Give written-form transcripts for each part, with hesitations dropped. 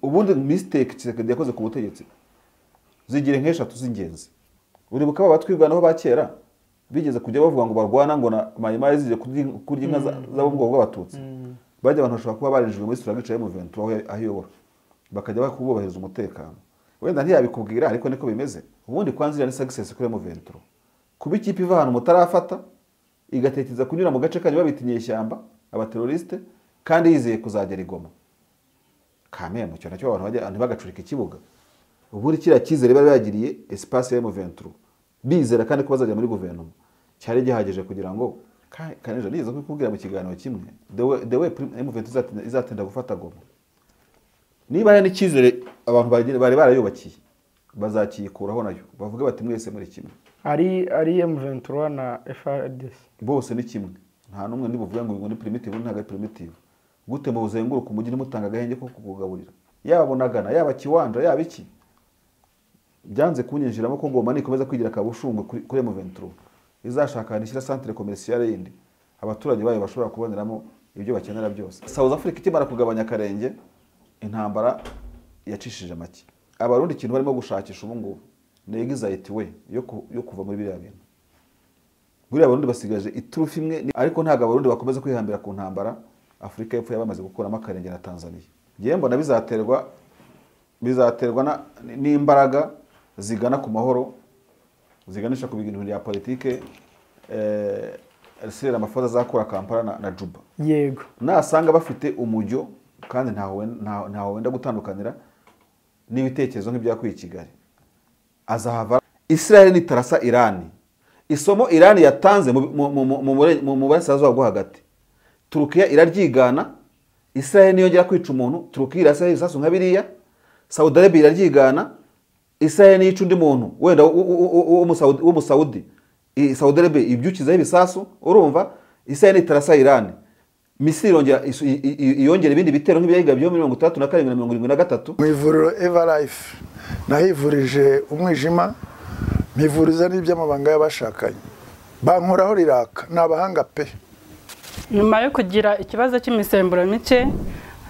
ubundi mistake Tshisekedi yakoze ku butegetsi zigire nk'eshatu z'ingenzi. Uribuka batwirwanaho bakera bigeze kujya bavuga ngo barwana ngo na Mayimayi zije kurya inka z'abo mu bwoko bw'abatutsi. Bajya abantu bashobora kuba barinjijwe muri Suragica mu 23 aho ayobora bakajya bakubahiriza umutekano. Wenda ntiyabikubwira ariko niko bimeze. Ubundi kwanzira ni success kuri mu 23. Kuba ikipe iva ahantu mutarafata igatekereza kunyura mu gace kanyu babitinye ishyamba abateroriste kandi yizeye kuzagera igoma. Kame mu cyo nacyo abantu bajya ntibagacurika ikibuga. Ubundi kira kizere bari bagiriye espace ya M23 bizera kandi ko bazajya muri guverinoma cyari gihageje kugira ngo kanije nizo kubwira mu kiganiro kimwe the way M23 izatenda gufata Goma. Niba hari n'ikizere abantu bari barayubakiye bazakiyikuraho nayo bavuga bati mwese muri kimwe ari M23 na FARDC bose ni kimwe nta numwe ndibuvuga ngo ni primitive ntaga ari primitive gute mu buzenguruka umujyi nimutanga gahenge ko kugaburira yaba Bunagana yaba Kiwanja yaba iki byanze kunyinjiramo ko Goma nikomeza kwigira kabushungwe kuri M23 izashaka nishyira centre commerciale yindi abaturage bayo bashobora kuboneramo ibyo bakenera byose. South Africa ikimara kugabanya akarenge intambara yacishije make. Abarundi ikintu barimo gushakisha ubu ngubu ni anxiety we yo kuva muri biriya bintu. Buriya Abarundi basigaje iturufu imwe ariko ntago Abarundi bakomeza kwihambira ku ntambara. Afrika y'Epfo yabamaze gukuramo akarenge na Tanzania. Ngiye mbona bizaterwa n'imbaraga zigana ku mahoro ziganisha ku bintu bya politike Cyril Ramaphosa zakora Kampala na Juba. Yego. Nasanga bafite umujyo kandi ntaho wenda gutandukanira n'ibitekerezo nk'ibyakwiye Kigali. Azahava Israel nitarasa Iran. Isomo Iran yatanze mu burasirazuba bwo hagati. Turukiya iraryigana, Israel niyongera kwica umuntu, Turukiya irasa ibisasu nka biriya, Saudi Arabia iraryigana, Israel niyica undi muntu wenda w'umusaudi, Saudi Arabia ibyukizaho ibisasu, urumva Israel nitarasa Iran. Misiri yongera ibindi bitero nk'ibyahiga byo 37 na 73. Mu ivuriro Everlife nahivurije umwijima mivuriza n'iby'amabanga y'abashakanye bankoraho riraka nabahanga pe. Nyuma yo kugira ikibazo cy'imisemburo mike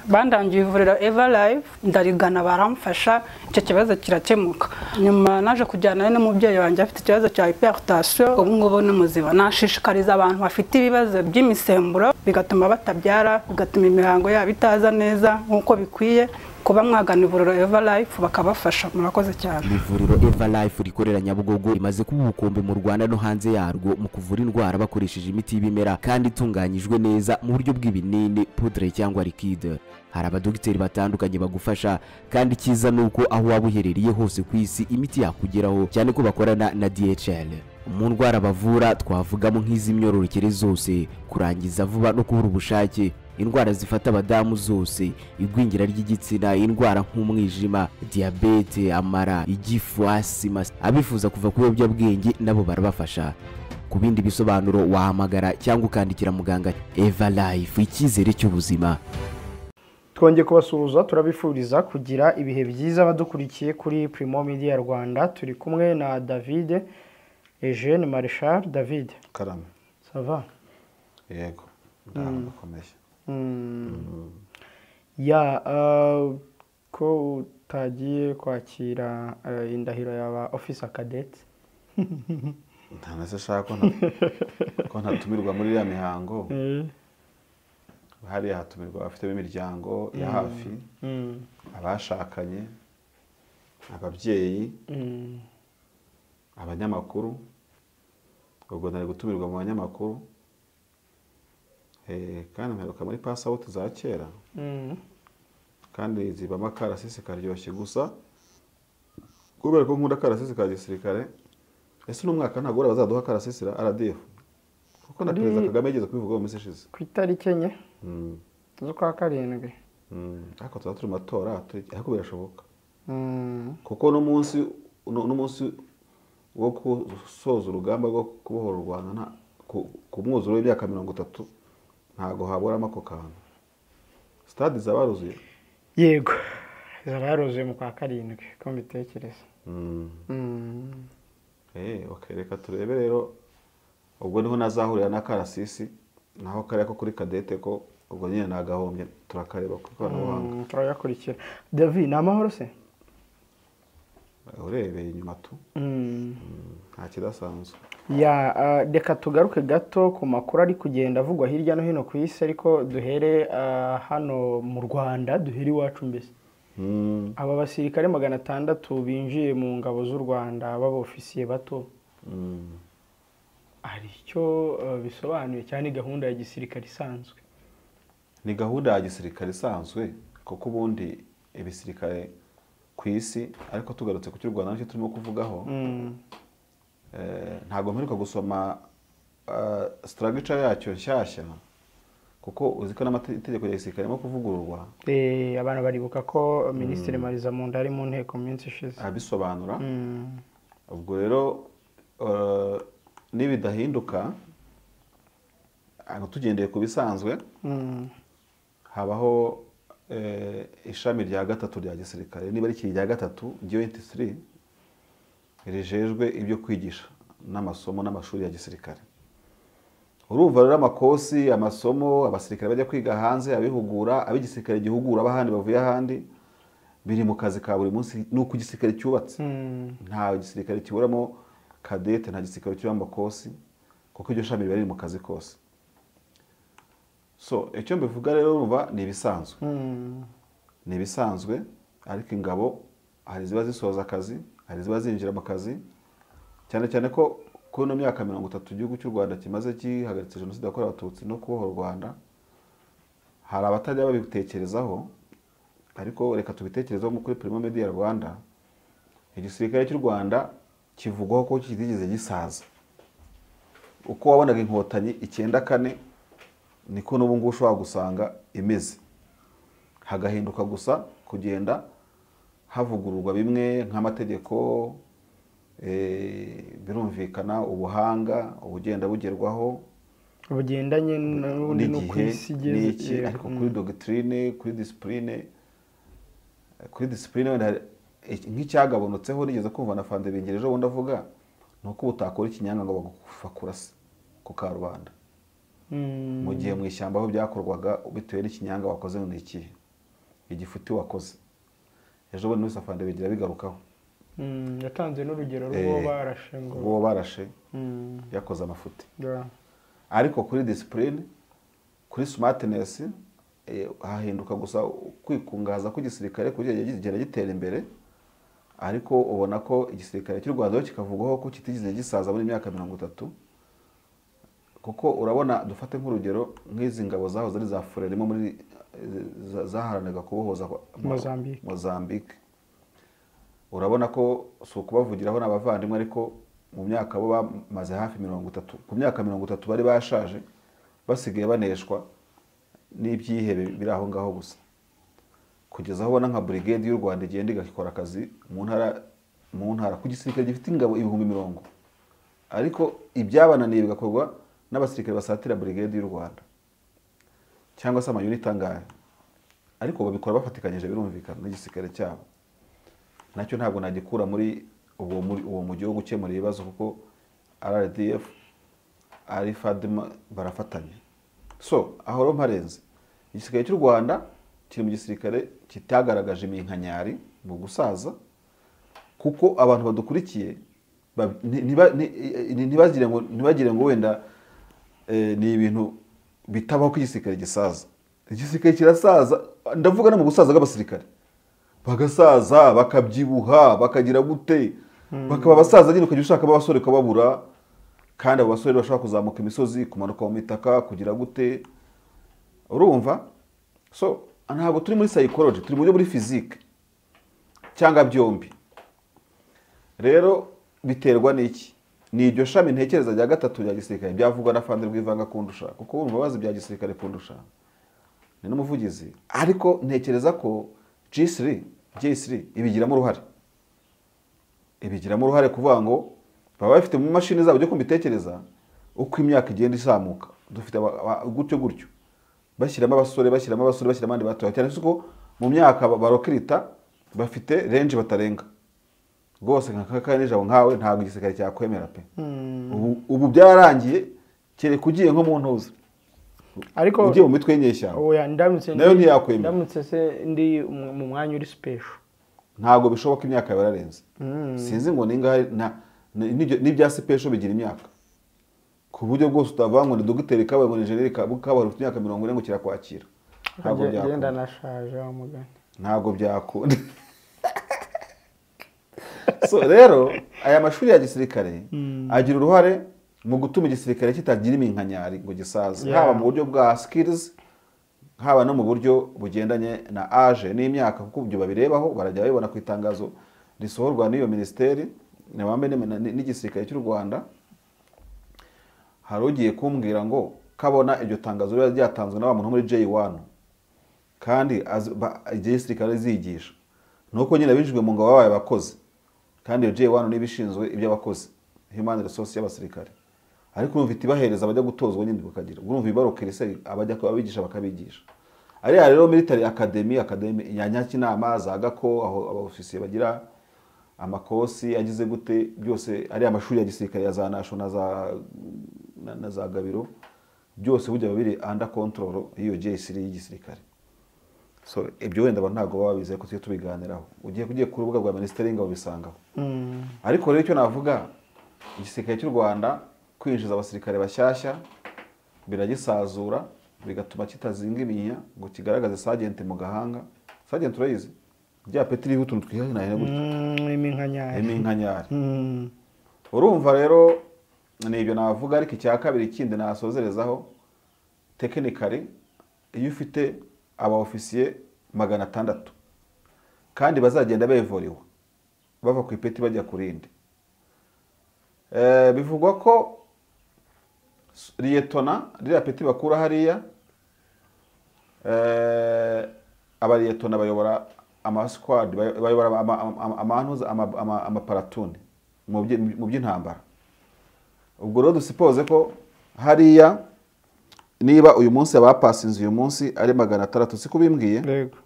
bandangiye ivuriro Everlife ndarigana baramfasha icyo kibazo kirakemuka. Nyuma naje kujyana n'umubyeyi wanjye afite ikibazo cya hypertension ubu ngubu n'umuziba. Nashishikariza abantu bafite ibibazo by'imisemburo bigatuma batabyara bigatuma imihango yabo itaza neza nkuko bikwiye kuba mwagana ivuriro Everlife bakabafasha. Murakoze cyane. Ivuriro Everlife rikorera Nyabugogo rimaze kuba ubukombe mu Rwanda no hanze yarwo mu kuvura indwara bakoresheje imiti y'ibimera kandi itunganyijwe neza mu buryo bw'ibinini, poudre cyangwa liquide. Hari abadogiteri batandukanye bagufasha kandi kiza nuko aho waba uherereye hose ku isi imiti yakugeraho cyane ko bakorana na DHL. Mu ndwara bavura twavugamo nk'iz'imyororokere zose, kurangiza vuba no kubura ubushake, indwara zifata abadamu zose, igwingira ry'igitsina, indwara nk'umwijima, diabete, amara, igifu, asima. Abifuza kuva ku biyobyabwenge nabo barabafasha. Ku bindi bisobanuro wahamagara cyangwa ukandikira muganga. Everlife, icyizere cy'ubuzima. Twongeye kubasuhuza turabifuriza kugira ibihe byiza badukurikiye kuri Primo Media Rwanda. Turi kumwe na David Eugene Marshal. David Karame. Ça va? Yego. Ndakomeye. Ya ko utagiye kwakira indahiro y'aba officer cadet. Ntanase shaka ko ntatumirwa muri ya mihango. Hari hatumirwa abafite imiryango ya hafi, abashakanye, ababyeyi, abanyamakuru. Ubwo nari gutumirwa mu banyamakuru. Kandi mperuka muri pass out za kera. Kandi zibama karasisi karyoshye gusa. Kubera ko nkunda karasisi ka gisirikare. Ese n'umwaka ntagora bazaduha karasisi RDF. Kuko na Perezida Kagame yigeze kubivuga mu minsi ishize. Ku itariki enye z'ukwa karindwi. Ariko tuzaturi matora ariko birashoboka. Kuko n'umunsi wo kusoza urugamba rwo kubohora u Rwanda ku mwuzuro w'imyaka 30 ntago haburamo ako kantu. Stade zabaruzuye. Yego. Zabaruzuye mu kwa karindwi ko mbitekereza. Okay, reka turebe rero ubwo niho nazahurira na karasisi naho kare ko kuri kadete ko ubwo nyine nagahombye turakareba ku ikoranabuhanga turayakurikira. David ni amahoro se? urebeye inyuma tu nta kidasanzwe. Reka tugaruke gato ku makuru ari kugenda avugwa hirya no hino ku isi, ariko duhere hano mu Rwanda, duhere iwacu mbese. Aba basirikare 600 binjiye mu ngabo z'u Rwanda b'abofisiye bato, hari icyo bisobanuye cyane gahunda ya gisirikare isanzwe? Ni gahunda ya gisirikare isanzwe kuko ubundi ibisirikare ku isi, ariko tugarutse ku cy'u Rwanda nicyo turimo kuvugaho. Ntabwo mperuka gusoma structure yacyo nshyashya kuko uzi ko n'amategeko ya gisirikare arimo kuvugururwa. Abantu baribuka ko Minisitiri Mariza Munda ari mu nteko minsi ishize abisobanura. Ubwo rero nibidahinduka tugendeye ku bisanzwe, habaho ishami rya gatatu rya gisirikare, niba ari rya gatatu Joint 3 rijejwe ibyo kwigisha n'amasomo n'amashuri ya gisirikare. Urumva rero amakosi, amasomo abasirikare bajya kwiga hanze, abihugura, abigisirikare gihugura abahandi bavuye ahandi, biri mu kazi ka buri munsi. Nuko igisirikare cyubatse, nta gisirikare kiburamo kadete, nta gisirikare cyubamo amakosi, kuko iryo shami bari mu kazi kose. So icyo mbivuga rero urumva ni ibisanzwe. Ni ibisanzwe, ariko ingabo hari ziba zisoza akazi, hari ziba zinjira mu kazi, cyane cyane ko kuri no myaka 30 igihugu cy'u Rwanda kimaze gihagaritse jenoside yakorewe abatutsi no kubohora u Rwanda, hari abatajya babitekerezaho, ariko reka tubitekerezaho kuri Primo Media Rwanda. Igisirikare cy'u Rwanda kivugwaho ko kitigeze gisaza. Uko wabonaga inkotanyi 94 niko n'ubu ngubu ushobora gusanga imeze, hagahinduka gusa kugenda havugururwa bimwe nk'amategeko, birumvikana ubuhanga ubugenda bugerwaho bugendanye n'ubundi no kwisi, ariko kuri doctrine, kuri discipline nk'icyagabonotseho nigeze kumva na Fande Bingereje ubundi avuga nuko utakora ikinyanga ngo bagufakurase ku karubanda. Mu gihe mu ishyamba aho byakorwaga bitewe n'ikinyanga wakoze ngo n'ikihe igifuti wakoze. Ejo bundi wese Fande Bingereje bigarukaho, yatanze n'urugero rwo barashe yakoze amafuti. Ariko kuri discipline, kuri smartness, hahinduka gusa kwikungaza ku gisirikare kugera gitera imbere. Ariko ubona ko igisirikare cy'u Rwanda kikavugwaho ko kitigeze gisaza muri myaka 30, kuko urabona dufate nk'urugero nk'izi ngabo zahoze ari za Frelimo muri zaharanaga kubohoza Mozambique. Urabona ko si ukubavugiraho n'abavandimwe, ariko mu myaka bo bamaze hafi 30, ku myaka 30 bari bashaje, basigaye baneshwa n'ibyihebe biri aho ngaho gusa, kugeza aho ubona nka brigade y'u Rwanda igenda igakora akazi mu ntara ku gisirikare gifite ingabo 10,000, ariko ibyabananiye bigakorwa n'abasirikare basatira brigade y'u Rwanda cyangwa se amayunit angahe, ariko babikora bafatikanyije birumvikana n'igisirikare cyabo. Nacyo ntabwo nagikura muri uwo mu gihugu gukemura ibibazo, kuko RDF ari FADMA barafatanya. So aho rero mparenze, igisirikare cy'u Rwanda kiri mu gisirikare kitagaragaje iminkanyari mu gusaza, kuko abantu badukurikiye ntibagire ngo wenda ni ibintu bitabaho ko igisirikare gisaza. Igisirikare kirasaza, ndavuga no mu gusaza bw'abasirikare, bagasaza bakabyibuha bakagira gute, bakaba abasaza nyine ukajya ushaka abasore kababura, kandi abo basore bashobora kuzamuka imisozi, kumanuka mu mitaka, kugira gute, urumva. So ntabwo turi muri psychology, turi muri physique cyangwa byombi. Rero biterwa n'iki? Ni iryo shami ntekereza rya gatatu rya gisirikare byavugwa na Fande Rwivanga kundusha, kuko urumva bazi bya gisirikare kundusha, ni n'umuvugizi. Ariko ntekereza ko J3 ibigiramo uruhare, kuvuga ngo baba bafite mu mashini zabo byo kumbitekereza uko imyaka igenda izamuka, dufite gutyo bashyiramo abasore bashyiramo abandi batoya cyane, kuko mu myaka barokirita bafite range batarenga rwose. Nka kane jabo nkawe ntabwo igisirikare cyakwemera pe. Ubu byararangiye, kere kugiye nko mu ntuza ariko ugiye mu mitwe y'inyeshyamba oya nayo ntiyakwemera ndamutse se ndi mu mwanya uri special ntabwo bishoboka imyaka yararenze sinzi ngo ningahe n'ibya special bigira imyaka ku buryo bwose utavuga ngo ni dogiteri kabaye ngo ni engineer kabaye ufite imyaka 40 ngo kirakwakira ntabwo byakunda genda nashaje umugani ntabwo byakunda so rero aya mashuri ya gisirikare agira uruhare mu gutuma igisirikare kitagira iminkanyari ngo gisaze haba mu buryo bwa skills haba no mu buryo bugendanye na age n'imyaka kuko ibyo babirebaho barajya babibona ku itangazo risohorwa n'iyo ministeri n'igisirikare cy'u Rwanda. Hari ugiye kumbwira ngo kabona iryo tangazo ryatanzwe na muntu muri J1 kandi igisirikare zigisha nuko nyine bijwe mu ngabo babaye abakozi kandi iyo J1 nibishinzwe iby'abakozi human resource y'abasirikare ariko urumva itibahereza abajya gutozwa nyine bakagira urumva ibaroke rise abajya kubabigisha bakabigisha ari rero military academy yanyaki inama za gako aho abofisiye bagira amakosi yagize gute byose ari amashuri ya gisirikare ya za nasho na za gabiro byose bujya babiri under control iyo J3 y'igisirikare. So ibyo wenda ntago baba bizeye ko tubiganiraho ugiye ku rubuga rwa ministeri y'ingabo bisangaho ariko rero icyo navuga igisirikare cy'u Rwanda kwinjiza abasirikare bashyashya biragisazura bigatuma kitazingimiya ngo kigaragaze sergeant mu gahanga. Sergeant urayizi bya petri y'utuntu twihahina gutyo iminkanyari urumva rero nibyo navuga ariko icya kabiri kindi nasozerezaho technically iyo ufite aba ofisiye 600 kandi bazagenda bevoriwa bava ku ipeti bajya kurindi bivugwa ko liyetona ririya peti bakura hariya abaliyetona bayobora amasquad bayobora amaparatuni mu by'intambara. Ubwo rero dusipoze ko hariya niba uyu munsi abapasinze uyu munsi ari 600 siko bimbwiye yego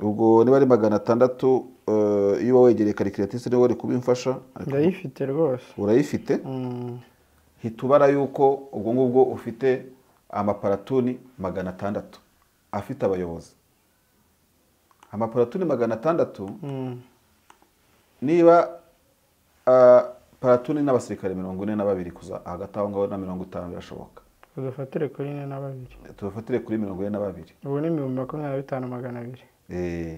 ubwo niba ari 600 iyo wegereye calculatrice niwe uri kubimfasha ndayifite rwose urayifite hitubara yuko ubwo ngubwo ufite amaparatuni 600 afite abayobozi amaparatuni 600 niba paratuni n'abasirikare 42 kuza hagati aho ngaho na 50 birashoboka tuzafatire kuri 42 tuzafatire kuri 42 ubu ni 25,200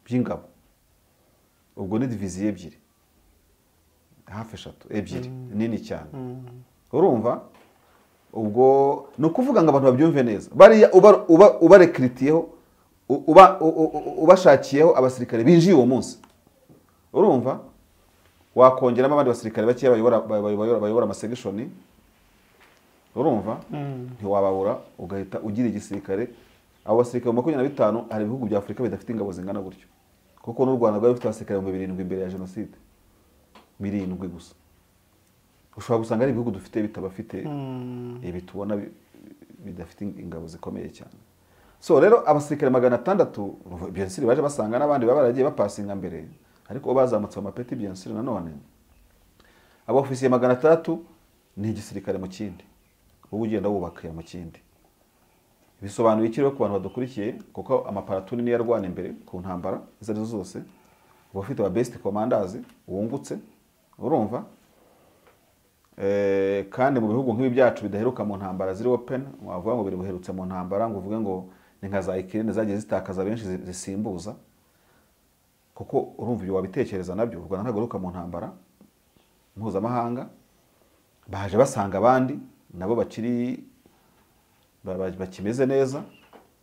by'ingabo ubwo ni diviziyo ebyiri hafi 3 ebyiri nini cyane urumva ubwo no kuvuga ngo abantu babyumve neza bari uba recruitiyeho ubashakiyeho abasirikare binjiye uwo munsi urumva wakongeramo abandi basirikare bake bayobora amasegishoni urumva ntiwababura ugahita ugira igisirikare abo basirikare 25 hari ibihugu bya Afrika bidafite ingabo zingana gutyo kuko n'u Rwanda rwari rufite abasirikare 7 imbere ya jenoside 7 gusa ushobora gusanga ari ibihugu dufite bitabafite ibi tubona bidafite ingabo zikomeye cyane. So rero abasirikare 600 byensiri baje basanga n'abandi babaragiye bapasinga mbere ariko bazamutse amapeti byensiri nanone abo ofisiye 600 ni igisirikare mu kindi ubu ugenda wubaka mu kindi bisobanuye ikiro ku bantu badukurikiye kuko amaparatuni ni yarwana imbere ku ntambara izari zose bafite aba best commanders wungutse urumva kandi mu bihugu nk'ibi byacu bidaheruka mu ntambara ziri open wavuga ngo biri buherutse mu ntambara ngo uvuge ngo ni nka za Ukraine zagiye zitakaza benshi zisimbuza kuko urumva ibyo wabitekereza nabyo u Rwanda ntagaruka mu ntambara mpuzamahanga baje basanga abandi nabo bakimeze neza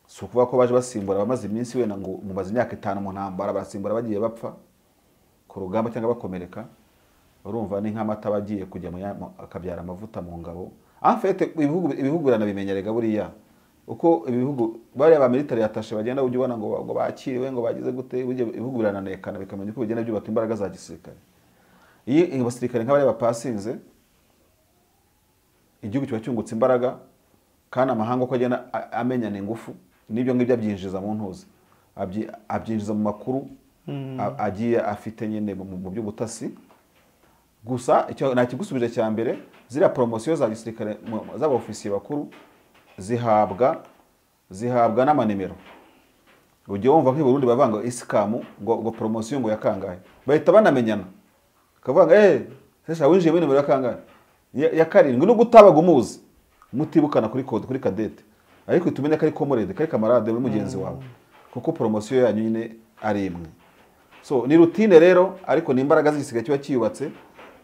si ukuvuga ko baje basimbura bamaze iminsi wenda ngo mumaze imyaka 5 mu ntambara basimbura bagiye bapfa ku rugamba cyangwa bakomereka urumva ni nk'amata bagiye kujya mu akabyara amavuta mu ngabo en fait ibihugu biranabimenyerega buriya uko ibihugu bari aba military yatashe bagenda ujye ubona ngo bakiriwe ngo bagize gute ibihugu birananekana bikamenya uko bigenda byubaka imbaraga za gisirikare. Iyi abasirikare nk'abari bapasinze igihugu kiba cyungutse imbaraga kandi amahanga uko agenda amenyana ingufu nibyo ngibyo abyinjiza mu ntuzi abyinjiza mu makuru agiye afite nyine mu by'ubutasi gusa icyo nakigusubije cya mbere zira promotion za gisirikare z'aba ofisiye bakuru zihabwa n'amanimero. Ujye wumva nk'i Burundi bavanga isikamu ngo promotion ngo yakangaye, bahita banamenyana akavuga sesha winjiye muri nimero yakangaye ya karindwi, nubwo utabaga umuzi mutibukana kuri code kuri cadette, ariko tumenye ko ari komorede kari kamarade muri mugenzi wawe, kuko promotion yanyu nyine ari imwe. So ni routine rero, ariko ni imbaraga z'igisiga kiba kiyubatse.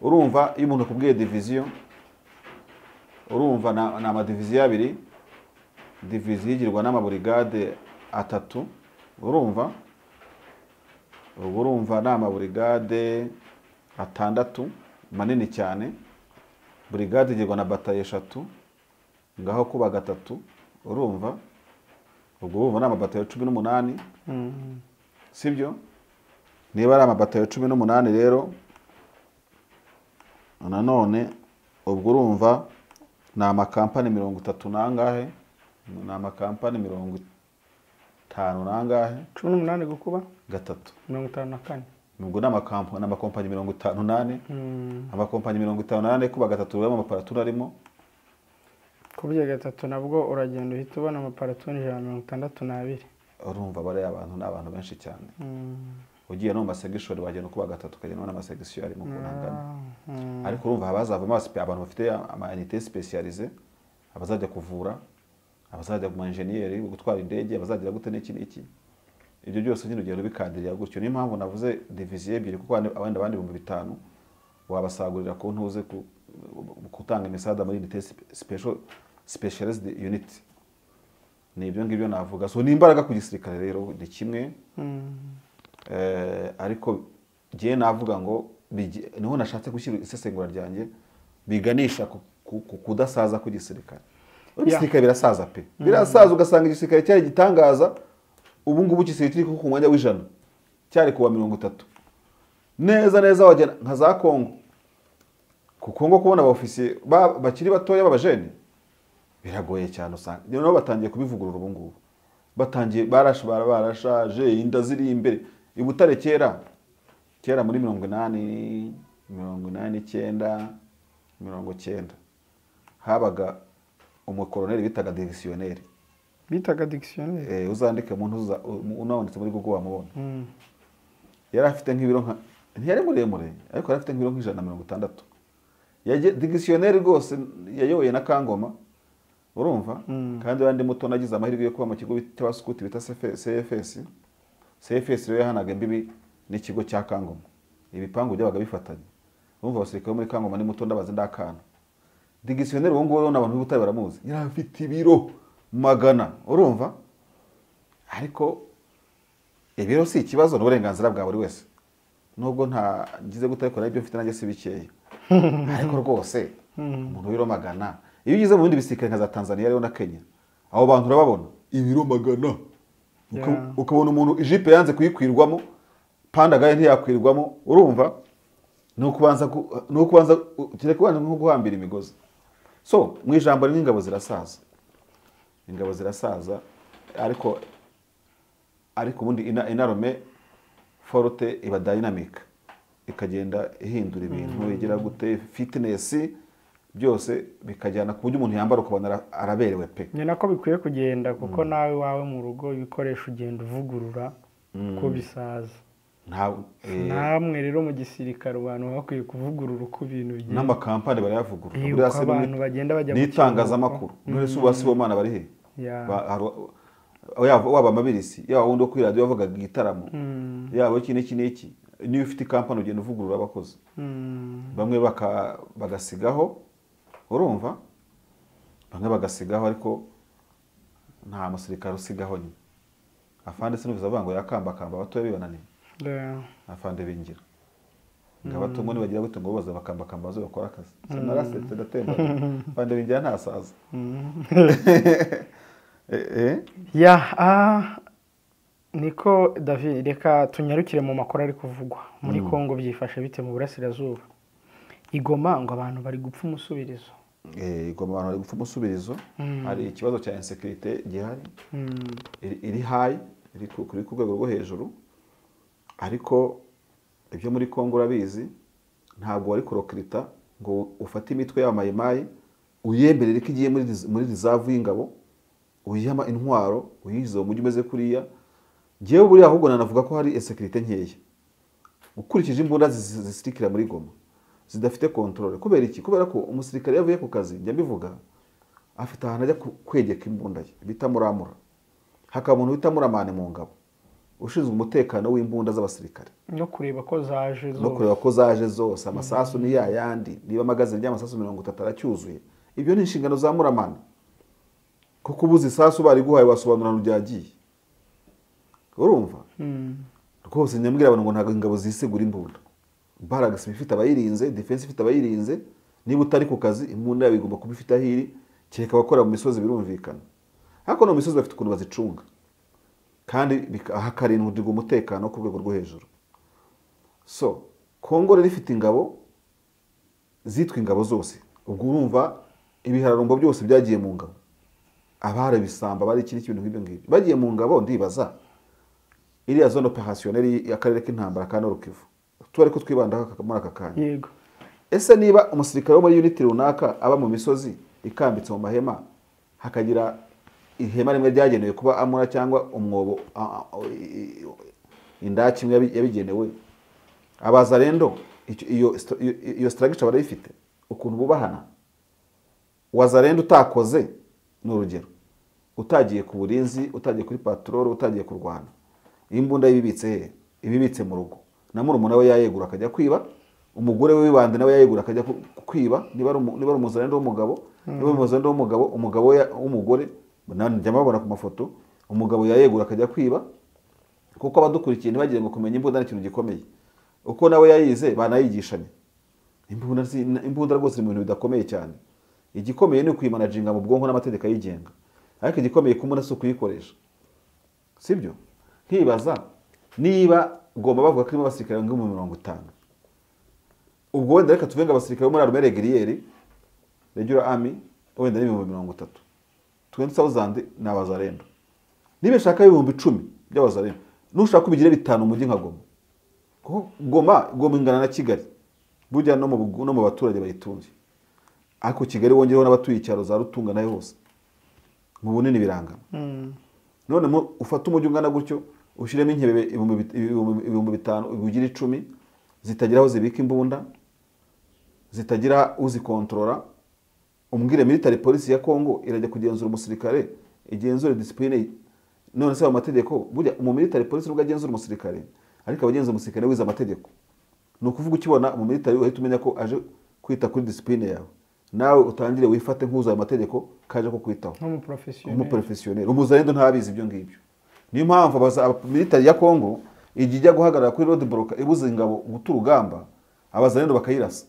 Urumva iyo umuntu akubwiye division, urumva na amadiviziyo abiri, diviziyo igirwa n'amaburigade atatu, urumva ni amaburigade atandatu manini cyane. Burigade igirwa na bataye 3 ngaho kuba gatatu, urumva ubwo ni amabatayo 18. Sibyo? Niba ari amabatayo 18 rero, nanone ubwo urumva ni amakampani 30 nangahe, ni amakampani 50 nangahe, 18 gukuba gatatu 54. Nubwo n'amakompanyi 58, amakompanyi 58 kuba gatatu rero amaparatura arimo. Kubye gatatu nabwo uragenda uhita ubona amaparatura 162. Urumva bare abantu n'abantu benshi cyane. Ugiye no masegishori wagenda kuba gatatu kagenda n'amasegisho arimo kunangana. Ariko urumva habazavamo abantu bafite ama-unité spécialisée, abazajya kuvura, abazajya mu engineer, gutwara indege, abazagira gute n'iki. Ibyo byose nyine ugenda bikadiriya gutyo. Niyo mpamvu navuze division ebyiri, kuko abandi 5,000 wabasagurira ko ntuze gutanga imisada muri unité specialized unit. Ni ibyo ngibyo navuga. So ni imbaraga ku gisirikare rero ni kimwe. Ariko giye navuga ngo niho nashatse gushyira isesengura ryanjye biganisha kudasaza ku gisirikare. Igisirikare birasaza pe. Birasaza ugasanga igisirikare cyari gitangaza, ubu ngubu gisirikare ku mwanya w'ijana cyari kuwa 30. Neza wagena nka za Kongo. Ku Kongo kubona abofisiye bakiri batoya b'abajene biragoye cyane, usanga nabo batangiye kubivugurura ubu ngubu. Batangiye barashaje, inda ziri imbere. Ibutare kera muri 89 90 habaga umukoloneli bitaga divisionnaire. Uzandike umuntu unawanditse muri Google wamubona. Yari afite nk'ibiro ntiyari muremure, ariko yari afite nk'ibiro 160. Divisionnaire rwose yayoboye na Kangoma, urumva. Kandi wandi muto nagize amahirwe yo kuba mu kigo bita Scout bita CFS rero yahanaga imbibi n'ikigo cya Kangoma. Ibipangu byabaga bifatanye. Urumva abasirikare muri Kangoma ni muto ndabaze ndakana. Divisionnaire wo ngo n'abantu b'Ubutare baramuzi. Yari afite ibiro 100, urumva. Ariko ibiro si ikibazo, n'uburenganzira bwa buri wese. Nubwo nta ngize gutarikora ibyo mfite nanjye si bikeye. Ariko rwose umuntu w'ibiro 100, iyo ugize mu bindi bisirikare nka za Tanzania rero na Kenya, abo bantu urababona ibiro 100. Ukabona umuntu ijipe yanze kuyikwirwamo, panda gaye ntiyakwirwamo, urumva. Nukubanza kire kubana nko guhambira imigozi. So mu ijambo rimwe ingabo zirasaza, ariko ubundi inarome forte iba dynamic, ikagenda ihindura ibintu, igira gute fitness, byose bikajyana ku buryo umuntu yambara ukabona araberewe pe. Ni nako bikwiye kugenda, kuko nawe wawe mu rugo ibikoresho ugenda uvugurura ko bisaza. Namwe rero mu gisirikare abantu bakwiye kuvugurura uko ibintu bigenda. N'amakampani barayavugurura. Abantu bagenda bajya mu itangazamakuru. None se Sibomana bari he? Waba amabirisi, yaba wundi wo kuri radio bavugaga igitaramo, yaba iki n'iki. Niyo ufite kampani ugenda uvugurura abakozi. Bamwe bagasigaho, urumva. Bamwe bagasigaho, ariko nta musirikare usigaho nyine. Afande sinuvuza banga yakamba batoye bibananiye. Afande bingira. Ngabato muri bagira gute ngo baza bakamba bazo bakora akazi. Narasetse ndatemba. Afande bingira ntasaza. Niko David, reka tunyarukire mu makuru ari kuvugwa muri Kongo. Byifashe bite mu burasirazuba? Igoma ngo abantu bari gupfa umusubirizo. Igoma abantu bari gupfa umusubirizo. Hari ikibazo cya insécurité gihari. Iri high, iri kuri ku rwego rwo hejuru. Ariko ibyo muri Kongo urabizi, ntabwo wari kurokirita ngo ufate imitwe y'amayimayi uyemberere ko igiye muri reserve y'ingabo uyihama intwaro uyihize mu mujyi umeze kuriya ngewe buriya ahubwo nanavuga ko hari insekirite nkeya ukurikije imbunda zisirikira muri Goma zidafite controle. Kubera iki? Kubera ko umusirikare yavuye ku kazi njya mbivuga afite ahantu ajya kwegeka imbunda ye bita muramura, hakaba umuntu bita muramane mu ngabo ushinzwe umutekano w'imbunda z'abasirikare no kureba ko zaje zose amasasu ni yayandi, niba amagazine ry'amasasu 30 aracyuzuye. Ibyo ni inshingano za muramane, kuko ubuze isasu bari guhaye wasobanurana ryagiye. Urumva rwose nyambwira abantu ngo ntabwo ingabo zisegura imbunda. Baragasi bifite abayirinze, defense ifite abayirinze. Niba utari ku kazi imbunda yawe igomba kuba ifite ahiri, kereka abakora mu misozi birumvikana. Ariko no misozi bafite ukuntu bazicunga kandi hakarindirwa umutekano ku rwego rwo hejuru. So Kongo rero ifite ingabo zitwa ingabo zose. Ubwo urumva ibihararumbo byose byagiye mu ngabo, abare bisamba bari ikindi kintu nk'ibyo ngibyo bagiye mu ngabo. Ndibaza iriya zone operationnelle y'akarere k'intambara ka Nord Kivu tuari ko twibanda muri aka kanya. Yego. Ese niba umusirikare wo muri unity runaka aba mu misozi ikambitse mu mahema, hakagira ihema rimwe ryagenewe kuba amura cyangwa umwobo indaki imwe yabigenewe, abaza rendo iyo structure barayifite ukuntu bubahana. Wazarendo utakoze n'urugero, utagiye ku burinzi, utagiye kuri patrol, utagiye kurwana, imbunda y'ibibitse ibibitse mu rugo, na murumuna we yayegura akajya kwiba, umugore we wibande nawe yayegura akajya kwiba. Niba ari umuzarendo w'umugabo, niba umuzarendo w'umugabo, umugabo w'umugore njya mabona ku mafoto, umugabo yayegura akajya kwiba. Kuko abadukurikiye ntibagire ngo kumenya imbunda ari ikintu gikomeye, uko nawe yayize banayigishanye. Imbunda rwose ni ibintu bidakomeye cyane. Igikomeye ni ukuyimanaginga mu bwonko n'amategeko ayigenga, ariko igikomeye ku muntu si ukuyikoresha, sibyo? Ntibaza niba Goma bavuga ko irimo abasirikare ngo 50, ubwo wenda reka tuvenga abasirikare bo muri armée régulière regular army wenda ni 30, 20,000 ni abazarendo. Niba shaka 10,000 by'abazarendo, nushaka kubigire bitanu umujyi nka Goma, kuko Goma ingana na Kigali burya no mu baturage bayitunze. Ariko Kigali wongereho n'abatuye icyaro za Rutunga nayo hose mu bunini birangana. None ufata umujyi ungana gutyo ushiremo inkebe 5,000 ubugira 10 zitagira aho zibika imbunda, zitagira uzi kontrola. Umbwire military police ya Kongo irajya kugenzura umusirikare, igenzura discipline. None se amategeko burya mu military police rubwo agenzura umusirikare, ariko abagenzura umusirikare wiza amategeko. No kuvuga ukibona mu military uhita umenya ko aje kwita kuri discipline yawe, nawe utangire wifate nk'uza amategeko kaje ko kwitaho nk'umuprofessionnel. Umuzarendo ntabizi ibyo ngibyo. Niyo mpamvu abaza military ya Kongo ijya guhagarara kuri road block ibuze ingabo guturugamba, abazarendo bakayirasa.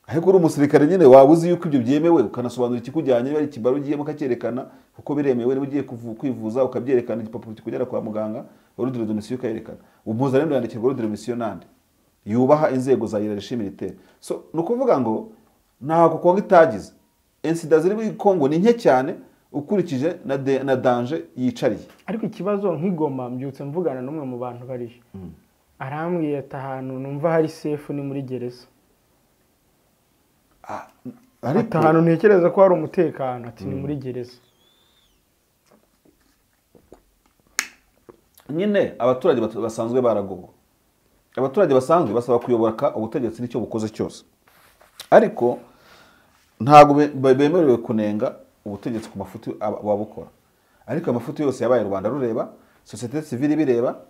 Ariko uri umusirikare nyine wabuzi yuko ibyo byemewe, ukanasobanura ikikujyanye bari kibaru ugiye mukakerekana kuko biremewe, niba ugiye kwivuza ukabyerekana igipapuro kikugera kwa muganga, ordre de mission ukayerekana. Umuzarendo yandikirwa ordre de mission nande yubaha inzego za hiérarchie militaire. So nukuvuga ngo ntabwo Kongo itagize incidents ziri muri Kongo ni nke cyane ukurikije na danger yicariye. Ariko ikibazo nk'Igoma mbyutse mvugana n'umwe mu bantu bariyo, arambwiye ati ahantu numva hari safe ni muri gereza. Ariko ahantu ntekereza ko hari umutekano ati ni muri gereza. Nyine abaturage basanzwe baragogo, abaturage basanzwe basaba kuyoboka ubutegetsi nicyo bukoze cyose, ariko ntago bemerewe kunenga ubutegetsi ku mafuti wabukora. Ariko amafuti yose yabaye Rwanda rureba, societe civile bireba.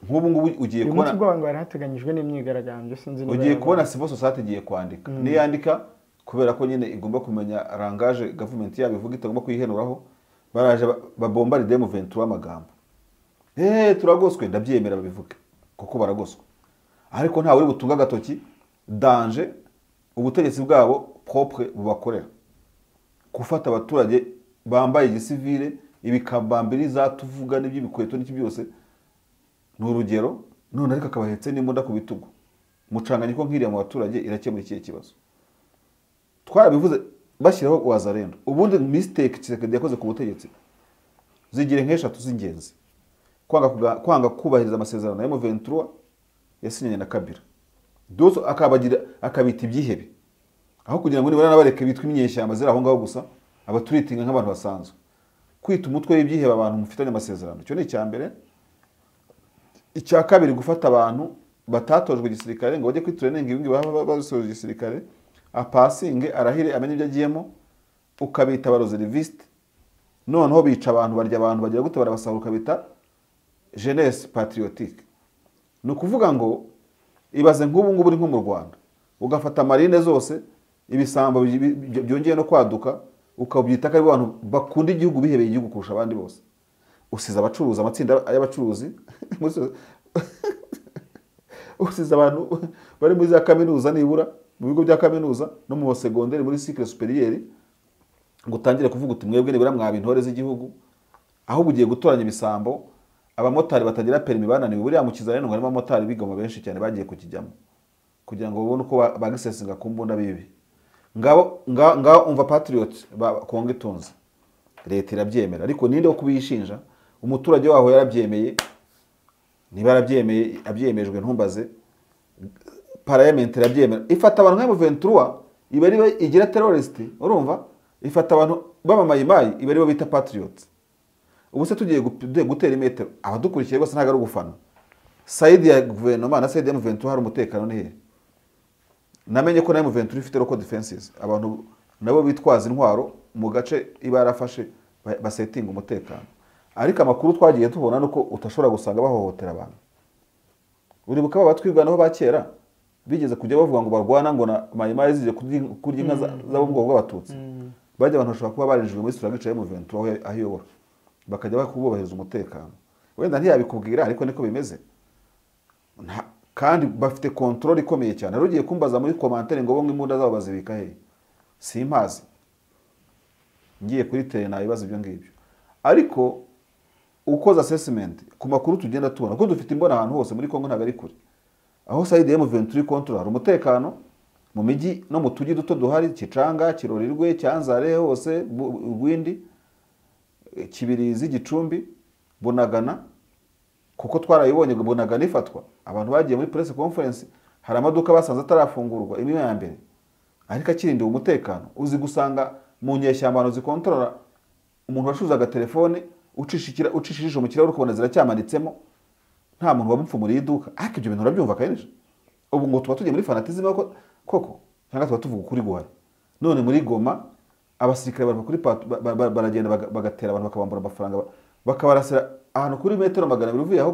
Nk'ubu ngubu ugiye kubona ubwo ngo yarateganyijwe n'imyigaragambyo sinzi niba ugiye kubona civil society igiye kwandika niyandika, kubera ko nyine igomba kumenya langage government yabo ivuga itagomba kuyihenuraho. Baraje babombarde mu 23 amagambo, turagoswe, ndabyemera babivuge kuko baragoswe. Ariko nta uri butunga gatoki danger ubutegetsi bwabo propre bubakorera, gufata abaturage bambaye igisivile ibikambambiriza tuvuga n'iby'ibikweto n'iki byose n'urugero. None ariko akabahetse n'imbunda ku bitugu, mucanganye ko nkiriya mu baturage irakemura iki kibazo. Twarabivuze bashyiraho wazarendo. Ubundi mistake Tshisekedi yakoze ku butegetsi zigire nk'eshatu z'ingenzi: kwanga kubahiriza amasezerano ya M23 yasinyanye na Kabila, dozo akabita ibyihebe, aho kugira ngo nibara nabareke bitwa imyeshyamba zira aho ngaho gusa abaturitinga nk'abantu basanzwe. kwita umutwe w'ibyihebe abantu mufitanye amasezerano. Icyo ni icya mbere. Icya kabiri, gufata abantu batatojwe igisirikare ngo bajye kwitureninga ibingi baba basoje igisirikare, apasinge arahire amenye ibyo agiyemo, ukabita abaroseriviste, noneho bica abantu, barya abantu, bagira gute, barabasahura, ukabita jeunesse patriotique. Ni ukuvuga ngo ibaze nk'ubu ngubu uri nko mu Rwanda ugafata marine zose, ibisambo byongeye no kwaduka, ukabyita ko ari abantu bakunda igihugu, bihebeye igihugu kurusha abandi bose. Usize abacuruzi, amatsinda y'abacuruzi, usize abantu bari muri za kaminuza, nibura mu bigo bya kaminuza no mu segonderi, muri cycle supérieure, ngo utangire kuvuga uti mwebwe nibura mwaba intore z'igihugu, aho bugiye gutoranya ibisambo. Abamotari batagira perimi bananiwe, buriya mu kizareno ngo harimo abamotari bigamo benshi cyane bagiye kukijyamo kugira ngo babone uko bagisesinga ku mbunda bibi. Ngabo umva patriots konga itunze, leta irabyemera, ariko ninde wo kubishinja? Umuturage waho yarabyemeye, niba yarabyemeye, abyemejwe ntumbaze, parliament irabyemera, ifata abantu nka M23 iba ari igira terrorist, urumva, ifata abantu b'amamayimayi iba ari bo bita patriots. Ubu se tugiye gutera imetero, abadukurikiye bose ntago ari ugufana. Side ya guverinoma na side ya M23 hari umutekano ni he? Namenye ko na M23 ifite local defenses, abantu nabo bitwaza intwaro mu gace iba yarafashe basetinga umutekano. Ariko amakuru twagiye tubona nuko utashobora gusanga bahohotera abantu. Uribuka batwirwanaho bakera bigeze kujya bavuga ngo barwana ngo na mayimayi zije kurya inka zabo mu bwoko bw'abatutsi. Bajya abantu bashobora kuba barinjijwe muri strategy ya M23 ahiyobora, bakajya bakubahiriza umutekano. Wenda ntiyabikubwira, ariko niko bimeze. Kandi bafite control ikomeye cyane. Rugiye kumbaza muri commentaire ngo bonge imbunda zabo bazibika he? Simpazi. Ngiye kuri tele nabibaza ibyo ngibyo. Ariko ukoza assessment ku makuru tugenda tubona ko dufite imbona ahantu hose muri Kongo ntabwo ari kure. Aho side ya M23 control umutekano mu miji no mu tugi duto duhari, Kicanga, Kirorirwe, Cyanzare, hose Rwindi, Kibirizi, Gicumbi, Bunagana, kuko twarayibonye ngo Bunagana ifatwa. Abantu bagiye muri press conference, hari amaduka basanze atarafungurwa imwe ya mbere, ariko akirinde umutekano. Uzi gusanga mu nyeshyambano zikontrola umuntu washuzaga telefone, ucishije mu kirahuri ukabona ziracyamanitsemo, nta muntu wabupfumuriye iduka. Ariko ibyo bintu urabyumva kayeje. Ubu ngo tuba tugiye muri fanatism koko, cyangwa tuba tuvuga ukuri guhari. None muri Goma abasirikare baragenda bagatera abantu, bakabambura amafaranga, bakabarasira ahantu kuri metero 200 uvuye aho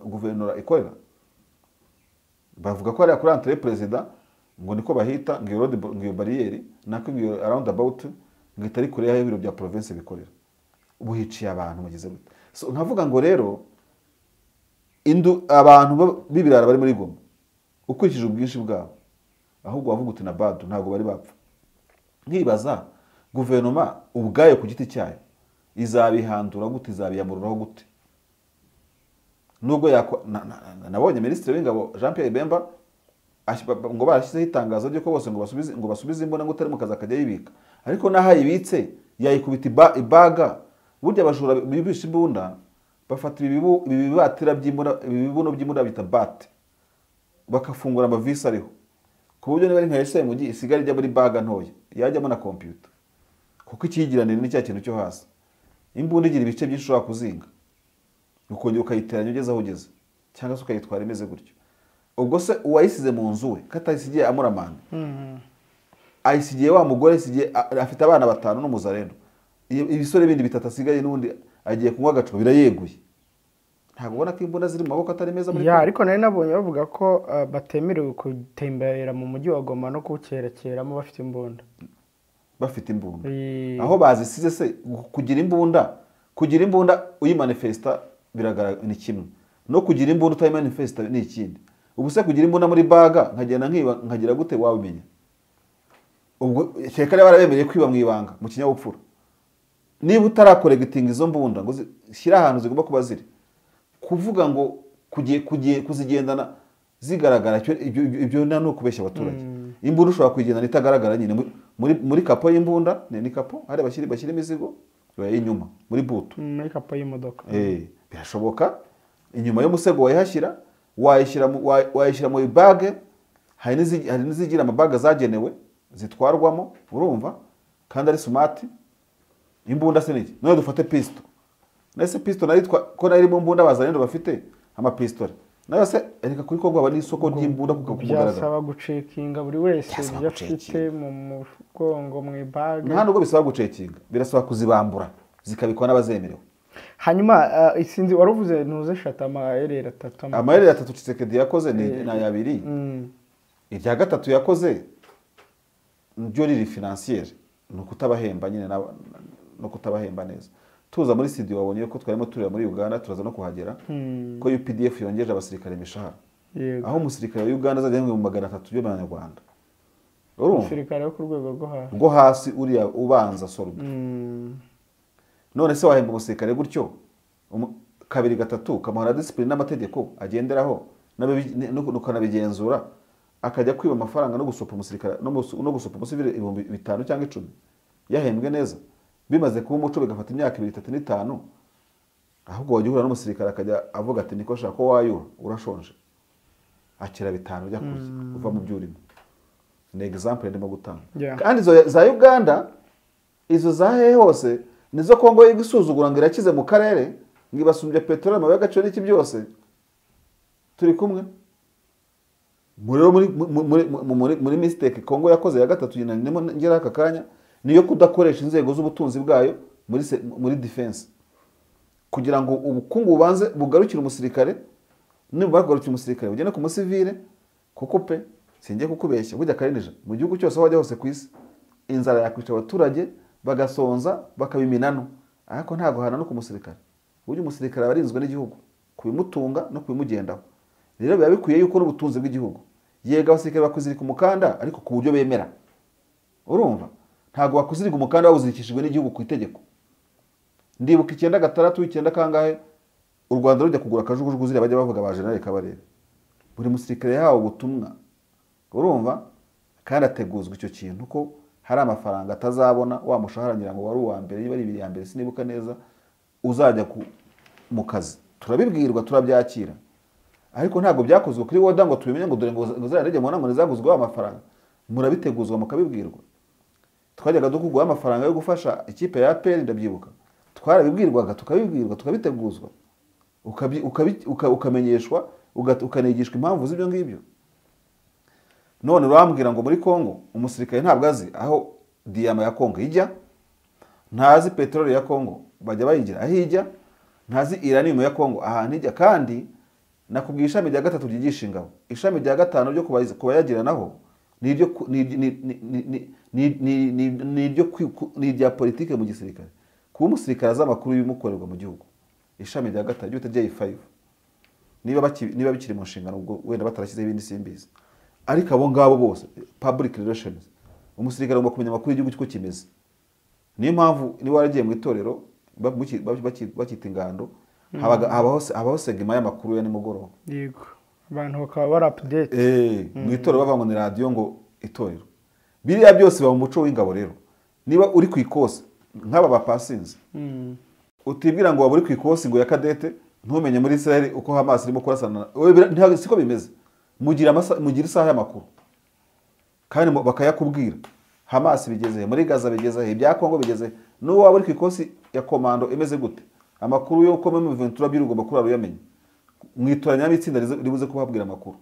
guverinora ikorera. Bavuga ko ari kuri entre president, ngo niko bahita, ngiyo barriere nako ngiyo around about, ngitari kure y'aho ibiro bya province bikorera. Ubuhiciye abantu mugize gute? So nkavuga ngo rero abantu bibirara bari muri Goma, ukurikije ubwinshi bwabo, ahubwo bavuga uti na badu ntago bari bapfa. Nkibaza guverinoma ubwayo ku giti cyayo izabihandura gute, izabiyamururaho gute? Nubwo nabonye Minisitiri w'Ingabo Jean Pierre Bemba ngo barashyizeho itangazo ryo ko bose ngo basubize imbona ngo utari mu kazi akajya yibika, ariko naho yibitse yayikubita ibaga. Burya abajura bibisha imbunda bafata ibibatira by'imbunda, ibibuno by'imbunda bita bat, bakafungura amavisi ariho, ku buryo niba ari nka SMG isigara ijya muri baga ntoya, yajyamo na computer, kuko ikigiranire ni cya kintu cyo hasi. Imbunda igira ibice byinshi ushobora kuzinga, ukongera ukayiteranya ugeze aho ugeze, cyangwa se ukayitwara imeze gutyo. Ubwo se uwayisize mu nzu we katayisigiye amuramana, ayisigiye wa mugore, isigiye afite abana 5 n'umuzarendo, ibisore bindi 3 asigaye, n'undi agiye kunywa agacupa, birayeguye. Ntabwo ubona ko imbunda ziri mu maboko atari meza muri ya. Ariko nari nabonye bavuga ko batemerewe gutembera mu mujyi wa Goma no kuwukerekeramo bafite imbunda. Bafite imbunda aho bazisize se? Kugira imbunda uyimanifesta biragaragara ni kimwe, no kugira imbunda utayimanifesta ni ikindi. Ubu se kugira imbunda muri baga nkagenda nkagira gute wabimenya? Ubwo shekare barabemereye kwiba mu ibanga mu kinyabupfura. Niba utarakoregitinga izo mbunda ngo shyira ahantu zigomba kuba ziri, kuvuga ngo kugiye kuzigendana zigaragara, ibyo no kubeshya abaturage. Imbunda ushobora kuyigendana itagaragara nyine muri kapo y'imbunda, ni kapo hari bashyira imizigo inyuma muri butu, muri kapo y'imodoka. Birashoboka inyuma y'umusego wayihashyira, wayishyira mu bage. Hari n'izigira amabaga zagenewe zitwarwamo, urumva, kandi ari smart. imbunda se niki none dufate pisto nese pisto naritwa ko nari mu mbunda bazanye bafite amapistole nayo se reka kuri Kongo haba n'isoko ry'imbunda kugaragara byasaba gucekinga buri wese ibyo afite mu mugongo mu ibage nta nubwo bisaba gucekinga birasaba kuzibambura zikabikwa n'abazemerewe hanyuma isinzi waruvuze ntuze shata amayeri 3 amayeri 3 Tshisekedi yakoze na yabiri irya gatatu yakoze ryo riri financiere no kutabahemba nyine no kutabahemba neza tuza muri studio wabonye ko twarimo turira muri Uganda turaza no kuhagera ko UPDF yongeje abasirikare imishahara aho umusirikare wa Uganda azajya mu 300 y'Abanyarwanda umusirikare wo ku rwego rwo hasi uriya ubanza soldo none se wahemba umusirikare gutyo kabiri gatatu kamuhara discipline n'amategeko agenderaho n'ukanabigenzura akajya kwiba amafaranga no gusopa umusirikare no gusopa umusivile 5,000 cyangwa 10 yahembwe neza bimaze kuba umuco bigafata imyaka 2, 3, 5 ahubwo wajya uhura n'umusirikare akajya avuga ati niko shaka ko wayura urashonje akira 5 ujya kurya uva mu byurimo ni example ndimo gutanga kandi za Uganda izo zahe hose nizo Kongo yigisuzugura ngo irakize mu karere ngibasumbye petrol amabuye y'agaciro n'iki byose turi kumwe muri mistake Kongo yakoze ya gatatu nimo ngera aka kanya niyo kudakoresha inzego z'ubutunzi bwayo muri defense kugira ngo ubukungu bubanze bugarukire umusirikare niba kugarukira umusirikare ugene ku musivile kuko pe singiye kukubeshya burya karinija mu gihugu cyose wajya hose ku isi inzara yakwica abaturage bagasonza bakabiminano ariko ntago hana no ku musirikare burya umusirikare abarinzwe n'igihugu kubimutunga no kubimugendaho rero biba bikwiye yuko n'ubutunzi bw'igihugu yega abasirikare bakuzirika umukanda ariko ku buryo bemera urumva ntago bakuzirika umukanda wawuzirikishijwe n'igihugu ku itegeko ndibuka 9/6 kangahe u Rwanda rujya kugura akajugujugu zire bajya bavuga ba General Kabarebe buri musirikare yawo ubutumwa urumva kandi ateguzwa icyo kintu ko hari amafaranga atazabona wa mushaharangira ngo wari uwa mbere niba ari 2 ya mbere sinibuka neza uzajya mu kazi turabibwirwa turabyakira ariko ntago byakozwe kuri woda ngo tubimenye ngo dore ngo zarege mu ngo nizaguzwa amafaranga murabiteguzwa mukabibwirwa twajyaga dukugwa amafaranga yo gufasha ikipe ya APR ndabyibuka twarabibwirwaga tukabibwirwa tukabiteguzwa ukamenyeshwa ukanigishwa impamvu z'ibyo ngibyo none urambwira ngo muri Kongo umusirikare ntabwo azi aho diyama ya Kongo ijya ntazi petrol ya Kongo bajya bayigira aho ijya ntazi uranium ya Kongo ahantu ijya kandi nakubwiye ishami rya 3 ryigisha ingabo ishami rya 5 ryo kubayagira naho ni rya politike mu gisirikare kuba umusirikare azamakuru y'umukorerwa mu gihugu ishami rya 5 ryo J5 niba bikiri mu nshingano ubwo wenda batarashyizeho ibindi simbizi ariko abo ngabo bose public relations umusirikare agomba kumenya amakuru y'igihugu cyo kimeze niyo mpamvu ni waragiye mu itorero bakita ingando habaho segima y'amakuru ya nimugoroba yego abantu bakaba bari update mu itorero bavanga ni radio ngo itorero biriya byose ba mu muco w'ingabo rero niba uri ku ikosi nk'aba bapasinze utibwira ngo waburi ku ikosi ngo ya kadete ntumenye muri Israel uko Hamas irimo kurasana ntabwo siko bimeze mugira isaha y'amakuru kandi bakayakubwira Hamas bigeze muri Gaza bigeze ibya Kongo bigeze n'uwo waburi ku ikosi ya komando imeze gute amakuru yo ko mu Ventura by'urugomba kurara uyamenye mwitoranya n'itsinda ribuze kubabwira amakuru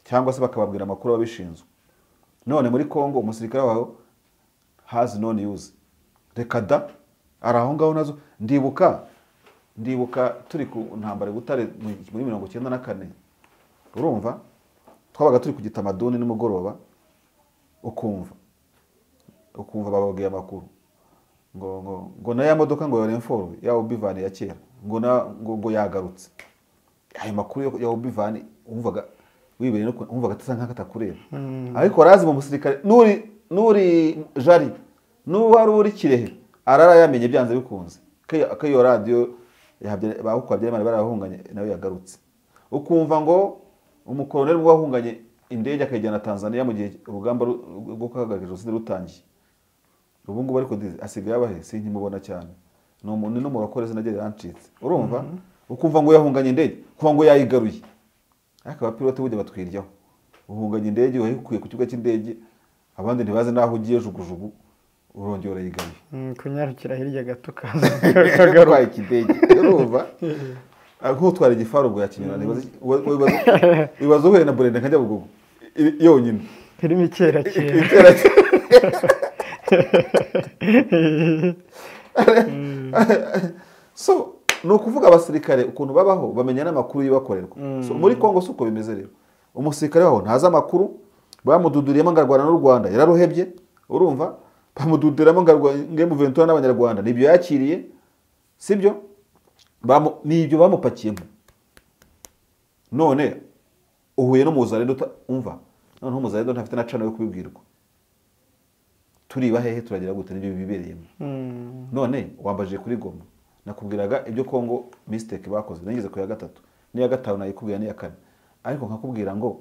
cyangwa se bakababwira amakuru ababishinzwe none muri Kongo umusirikare waho has no news rekada araho ngaho nazo ndibuka turi ku ntambara Butare muri 1994 urumva twabaga turi ku Gitamaduni nimugoroba ukumva bababwiye amakuru ngo na ya modoka ngo yore mforo ya Ubivani ya kera ngo yagarutse ayo makuru ya Ubivani umvaga wibere no umvaga tasa nk'akatakureba ariko razi mu musirikare nuri jari n'uwari uri Kirehe arara yamenye byanze bikunze kayo radio bakwa byemana barahunganye nawe yagarutse ukumva ngo umukoloneli wahunganye indege akajyana Tanzania mu gihe urugamba rwo kuhagarika jenoside rutangiye ubu ngubu ariko asigaye abahe sinkimubona cyane no mu bakoreze nagere yancitse urumva ukumva ngo yahunganye indege kuva ngo yayigaruye ariko abapilote bujye batwiryaho uhunganye indege wahikuye ku kibuga cy'indege abandi ntibaze naho ugiye jugujugu urongera urayigaye kunyarukira hirya gato kaza atwaye ikidege urumva nk'utwara igifaru ubwo yakinyurana ibibazo uhuye na burende nka Nyabugogo yonyine irimo kera so ni ukuvuga abasirikare ukuntu babaho bamenya n'amakuru y'ibakorerwa muri Kongo si uko bimeze rero umusirikare waho ntazi amakuru bamududuriyemo ngo arwana n'u Rwanda yararuhebye urumva bamududiramo ngo M23 n'abanyarwanda nibyo yakiriye sibyo nibyo bamupakiyemo none uhuye no muzarendo umva none muzarendo ntafite na channel yo kubibwirwa turiba hehe turagira gute nibyo bibereyemo none wambaje kuri Goma nakubwiraga ibyo Kongo mistake bakoze nigeze ku ya gatatu niya gatanu nayikubwira niya kane ariko nkakubwira ngo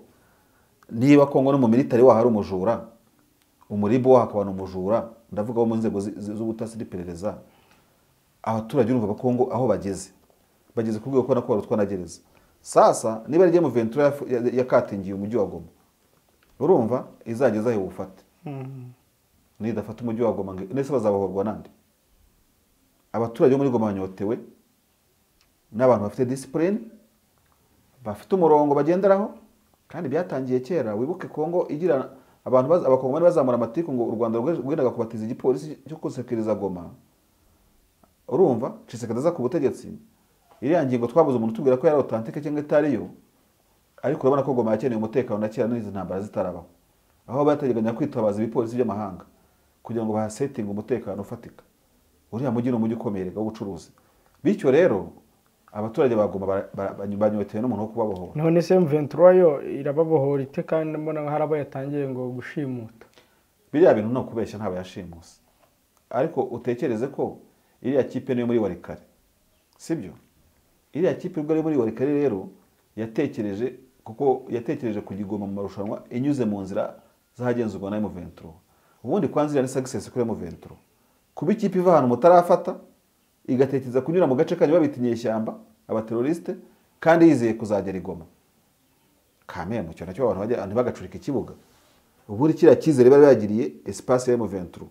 niba Kongo no mu military wa hari umujura umuribo hakabana umujura ndavuga wo mu nzego z'ubutasi n'iperereza abaturage urumva Kongo aho bageze kubwira ko nakora twanagereza sasa niba ari M23 yakatingiye umujyi wa Goma urumva izageza he ubufate nidafata umujyi wa Goma nese bazabahorwa nande abaturage muri Goma banyotewe n'abantu bafite discipline bafite umurongo bagenderaho kandi byatangiye kera wibuke Kongo igira abantu abakongomani bazamura amatiku ngo u Rwanda rwendaga kubatiza igipolisi cyo kusekiriza Goma urumva Tshisekedi ku butegetsi iriya ngingo twabuze umuntu tubwira ko yari authentique cyangwa itariyo ariko urabona ko Goma yakeneye umutekano na kera n'izi ntambara zitarabaho aho bateganya kwitabaza ibipolisi by'amahanga kugira ngo bahasetting umutekano ufatika uriya mujyi n'umujyi ukomeye w'ubucuruzi bityo rero abaturage bagomba banyotewe n'umuntu wo kubabohora none se M23 yo irababohora ite kandi mbona harabo yatangiye ngo gushimuta biriya bintu no kubeshya ntaba yashimuse ariko utekereze ko iriya kipe niyo muri Warikare sibyo iriya kipe ubwo ari muri Warikare rero yatekereje kugigoma mu marushanwa inyuze mu nzira zahagenzurwa na M23 ubundi kwanzira ni success kuri M23 kuba ikipe iva ahantu mutarafata igatekereza kunyura mu gace kanyu babitinye ishyamba abateroriste kandi yizeye kuzagera Igoma kame mu cyo nacyo abantu bagacurika ikibuga uburi kira kizere bari bagiriye espace ya M23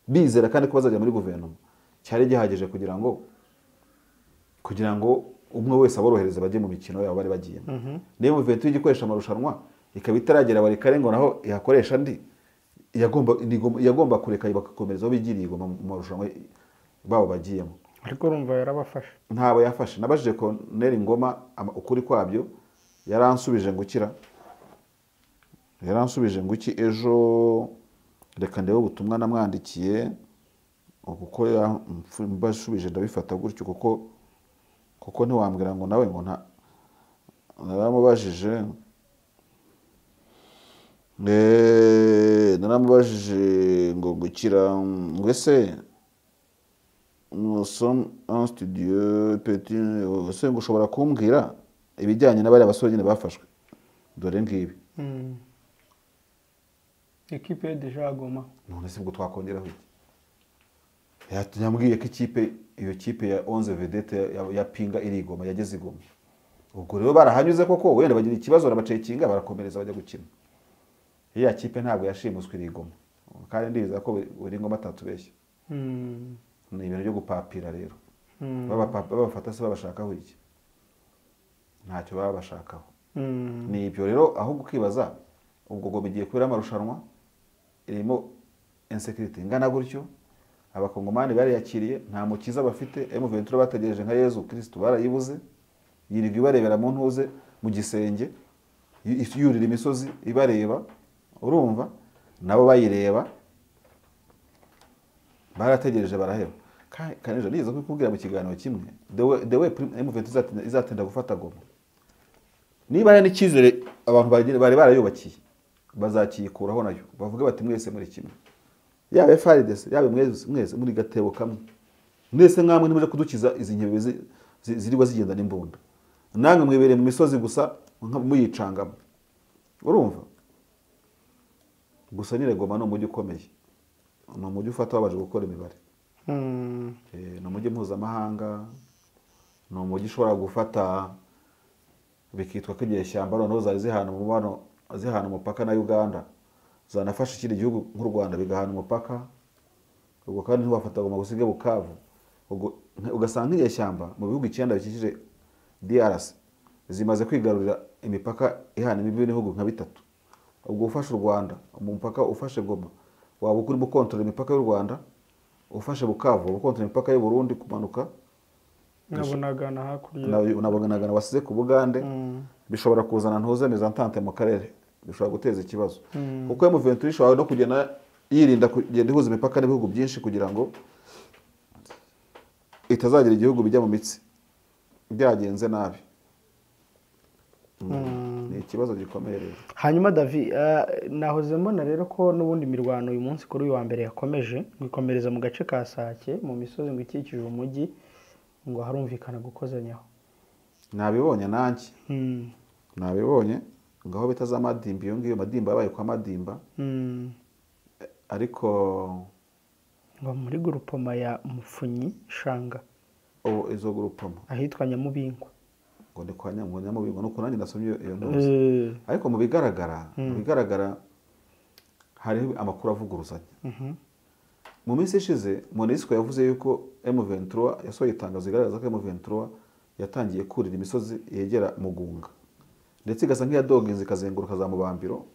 bizera kandi ko bazajya muri guverinoma cyari gihagije kugira ngo umwe wese aborohereza baje mu mikino yabo bari bagiye niyo M23 igikoresha amarushanwa ikaba itaragera bari karengo naho yakoresha ndi yagomba kureka bakakomereza aho bigiriye Igoma mu marushanwa babo bagiyemo ariko urumva yarabafashe ntabo yafashe nabajije Colonel Ngoma ukuri kwabyo yaransubije nguki ejo reka ndebe ubutumwa namwandikiye kuko mbashubije ndabifata gutyo kuko ntiwambwira ngo nawe ngo naramubajije ngo gukira ngo ese nous sommes en studio petit ngo ushobora kumbwira ibijyanye n'abari abasore nyine bafashwe dore ngibi equipe ya deja Goma none se bwo twakongeraho yambwiye ko iyo kipe ya 11 vedette ya pinga iri Goma yageze Goma ubwo rero barahanyuze koko wenda bagira ikibazo barabacekinga barakomereza bajya gukina iya kipe ntabwo yashimuswe iri Goma kandi ndiza ko uri Ngoma atatubeshya ni ibintu byo gupapira rero babafata se babashakaho iki ntacyo baba bashakaho ni ibyo rero aho gukibaza ubwo ngo bigiye kubera amarushanwa irimo insecurity ngana gutyo abakongomani bari yakiriye nta mukiza bafite M23 bategereje nka Yezu Kristo barayibuze yirigwa barebera mu ntuze mu gisenge yurira imisozi ibareba urumva nabo bayireba barategereje baraheba kanije nizo kubwira mu kiganiro kimwe the way M23 izatenda gufata Goma niba hari n'ikizere abantu bari barayubakiye bazakiyikuraho nayo bavuga bati mwese muri kimwe yabe FARDC yabe mwese muri gatebo kamwe mwese nkamwe nimuje kudukiza izi nkebe ziriwa zigenda n'imbunda namwe mwibereye mu misozi gusa muyicangamo urumva gusa nyire Goma no mujyi ukomeye no mujyi ufata wabaje gukora imibare no mujyi mpuzamahanga no mujyi ushobora gufata bikitwa ko igihe shyamba noneho zari zihana umupaka na Uganda zanafasha ikindi gihugu nk'u Rwanda bigahana umupaka ubwo kandi ntiwafata Goma gusige Bukavu, ubwo ugasanga nk'inyeshyamba mu bihugu 9 bikikije DRC zimaze kwigarurira imipaka ihana imbibi n'ibihugu nka 3. ubwo ufashe u Rwanda umupaka ufashe Goma waba ukuri mu kontrol imipaka y'u Rwanda, ufashe Bukavu ukontrola imipaka y'u Burundi kumanuka nabonagana hakurya unabonagana wasize ku Bugande, bishobora kuzana ntuzaniza entente mu karere, bishobora guteza ikibazo kuko M23 ishobora no kugena yirinda kugenda ihuza imipaka n'ibihugu byinshi kugira ngo itazagira igihugu bijya mu mitsi byagenze nabi. Ni ikibazo gikomeye rero. Hanyuma David, nahoze mbona rero ko n'ubundi mirwano uyu munsi kuri uyu wa mbere yakomeje gwikomereza mu gace ka Sake mu misozi ngo ikikije umujyi, ngo harumvikana gukozanyaho. Nabibonye nanjye nabibonye ngaho bitaza Madimba, iyo ngiyo Madimba yabaye kwa Madimba, ariko ngo muri grupoma ya Mufunyi Shanga, izo grupoma ahitwa Nyamubingwa, ngo ni kwa Nyamubingwa, nuko nanjye nasomye iyo ntuzi. Ariko mu bigaragara hari amakuru avuguruzanya. Mu minsi ishize Monusco yavuze yuko M23 yasohoye itangazo igaragaza ko M23 yatangiye kurira imisozi yegera Mugunga, ndetse igasa nk'iyadoginze ikazenguruka za Mubambiro,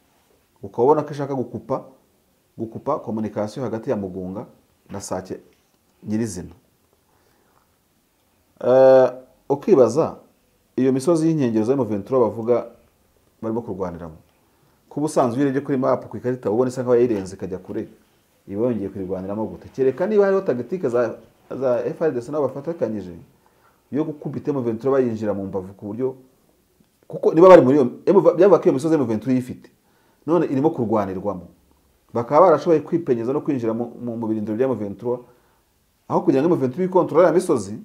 ukabona ko ishaka gukupa communication hagati ya Mugunga na Sake nyirizina. Ukibaza iyo misozi y'inkengero za M23 bavuga barimo kurwaniramo, kuba usanzwe uyirebye kuri map ku ikarita ubona isa nkaho yayirenze ikajya kure, ibongeye kwirwaniramo gute? Kereka niba hariho tactique za FARDC nabo bafatakanyije yo gukubita M23 bayinjira mu mbavu ku buryo, kuko niba bari muri iyo byavuga ko iyo misozi M23 yifite none irimo kurwanirwamo, bakaba barashoboye kwipenyeza no kwinjira mu birindiro bya M23 aho kugira ngo M23 ikontrole ya misozi,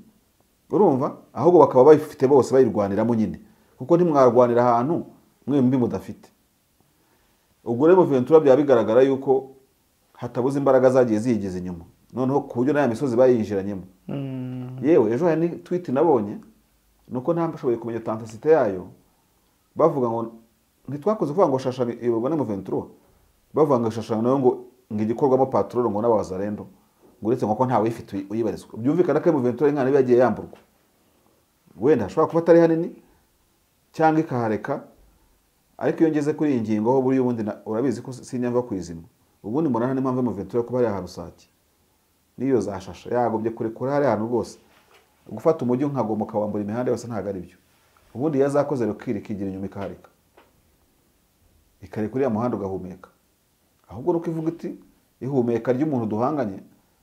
urumva, ahubwo bakaba bayifite bose bayirwaniramo nyine, kuko ntimwarwanira ahantu mwe mbi mudafite. Ubwo rero M23 bya bigaragara yuko hatabuze imbaraga zagiye ziyigeze inyuma, noneho ku buryo n'aya misozi bayinjiranyemo. Yewe ejo hari tweet nabonye nuko ntabashoboye kumenya intensité yayo, bavuga ngo ntitwakoze kuvuga ngo Shasha iyoborwa na M23, bavuga ngo Shasha nayo ngo igikorwamo patrol ngo n'abazarendo, ngo uretse ngo ntawe ifite uyibarizwa. Byumvikana ko M23 nkana yagiye yamburwa, wenda ashobora kuba atari hanini cyangwa ikahareka. Ariko iyo ngeze kuri iyi ngingo ho buri ubundi urabizi ko sinyamva kwizima, ubundi mbona nta mpamvu M23 kuba ari ahantu Sake niyo za Shasha yagobye kurekura hari ahantu rwose gufata umujyi nkagoma kawambura imihanda yose ntago ari byo. Ubundi yazakoze rukiri kigira inyuma ikahareka ikarekura ya muhanda ugahumeka, ahubwo nuko ivuga iti ihumeka ry'umuntu duhanganye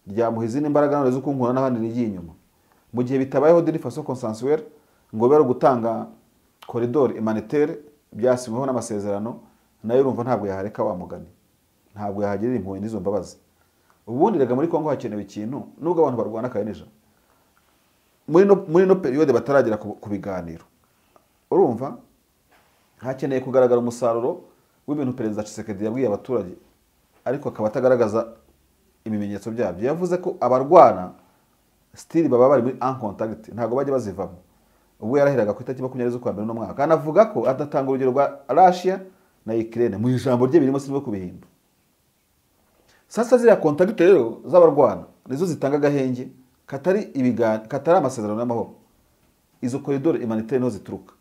ryamuhize n'imbaraga none zo kunkura n'abandi nigiye inyuma. Mu gihe bitabayeho de façon consensuelle ngo bero gutanga corridor humanitaire byasinyweho n'amasezerano, nayo urumva ntabwo yahareka wa mugani, ntabwo yahagirira impuhwe n'izo mbabazi. Ubundi rega muri Kongo hakenewe ikintu, nubwo abantu barwana kayeneja muri no periode bataragera ku biganiro, urumva hakeneye kugaragara umusaruro w'ibintu Perezida Tshisekedi yabwiye abaturage, ariko akaba atagaragaza ibimenyetso byabyo. Yavuze ko abarwana still baba bari muri en contact, ntago bajye bazivamo. Ubwo yarahiraga ku itariki 20 z'ukwa mbere no mwaka, anavuga ko adatanga urugero rwa Russia na Ukraine mu ijambo rye birimo sinwe kubihimba. Sasa ziriya contact rero z'abarwana nizo zitanga gahenge katari amasezerano y'amahoro. Izo corridor humanitaire no zituruka.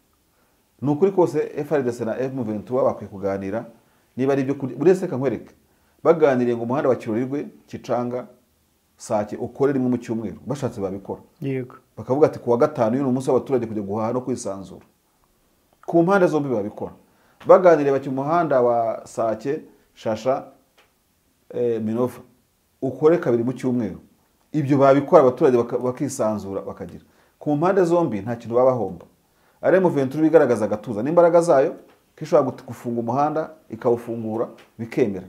Nukuri kose FARDC na M23 bakwiye kuganira niba ari byo uretse kankwereka baganiriye ngo umuhanda wa Kirorirwe Kicanga Sake ukore rimwe mu cyumweru, bashatse babikora. Yego. Bakavuga ati kuwa gatanu y'uno munsi w'abaturage kujya guhaha no kwisanzura. Ku mpande zombi babikora. Baganiriye bati umuhanda wa Sake Shasha Minova ukore kabiri mu cyumweru. Ibyo babikora abaturage bakisanzura bakagira. Ku mpande zombi nta kintu babahomba. Ari M23 bigaragaza gatuza n'imbaraga zayo kishobora gufunga umuhanda ikawufungura bikemera.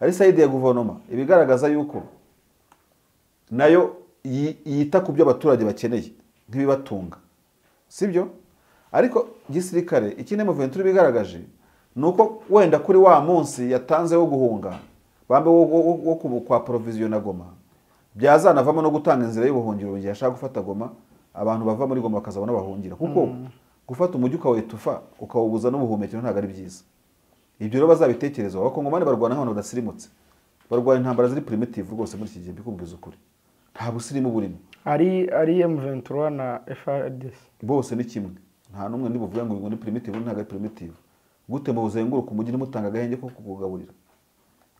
Ari side ya guverinoma ibigaragaza yuko nayo yita ku byo abaturage bakeneye nk'ibibatunga, sibyo? Ariko gisirikare ikine M23 bigaragaje nuko wenda kuri wa munsi yatanze wo guhunga bambe wo kwa provision na Goma byazanavamo no gutanga inzira y'ubuhungiro ngiye ashaka gufata Goma, abantu bava muri Goma bakazabona bahungira, kuko gufata umujyi ukawetufa ukawubuza n'ubuhumekero ntago ari byiza. Ibyo rero bazabitekereza abakongomani barwana hano badasirimutse barwana intambara ziri primitive rwose muri iki gihe mbikubwiza ukuri nta busirimu burimo ari M23 na FARDC bose ni kimwe nta numwe ndibuvuga ngo ni primitive ntaga primitive gute mu buzenguruka umujyi nimutanga agahenge ko kugaburira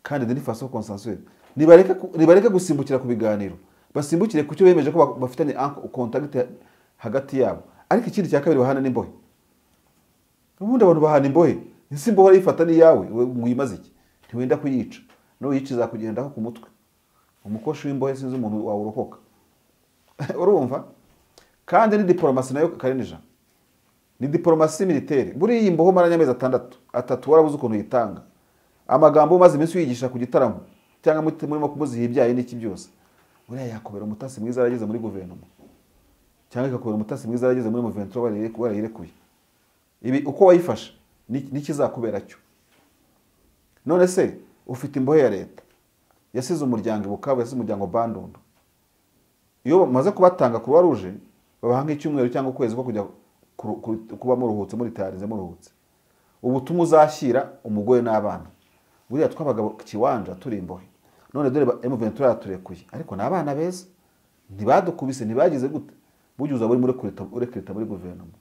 kandi ni façon consensuelle nibareka gusimbukira ku biganiro basimbukire ku cyo bemeje ko bafitanye contact hagati yabo ariko ikindi cya kabiri bahana n'imbohe ubundi abantu bahana imbohe insimbo yifata ni yawe mwimaze iki ntiwenda kuyica no yiciza kugendaho ku mutwe umukoshi w'imbohe sinzi umuntu wawurokoka urumva kandi ni diplomasi nayo karenija ni diplomasi militaire buri imboho maranyamezi atatu warabuze ukuntu yitanga amagambo umaze iminsi yigisha ku gitaramo cyangwa murimo kumuziha ibyaye n'iki byose buriya yakobera umutasi mwiza yarageze muri guverinoma cyangwa ikakobera umutasi mwiza yarageze muri M23 barayirekuye ibi uko wayifasha n'ikizakubera cyo none se ufite imbohe ya leta yasize umuryango ibukavu yasize umuryango Bandundu iyo bamaze kubatanga Croix Rouge babaha nk'icyumweru cyangwa ukwezi ko kujya kuba muruhutse muri tarize muruhutse ubutumwa uzashyira umugore n'abana buriya twabagabo kiwanja turi imbohe none dore M23 yaturekuye ariko n'abana beza ntibadukubise ntibagize gute bujuza buri muri kurekrita muri guverinoma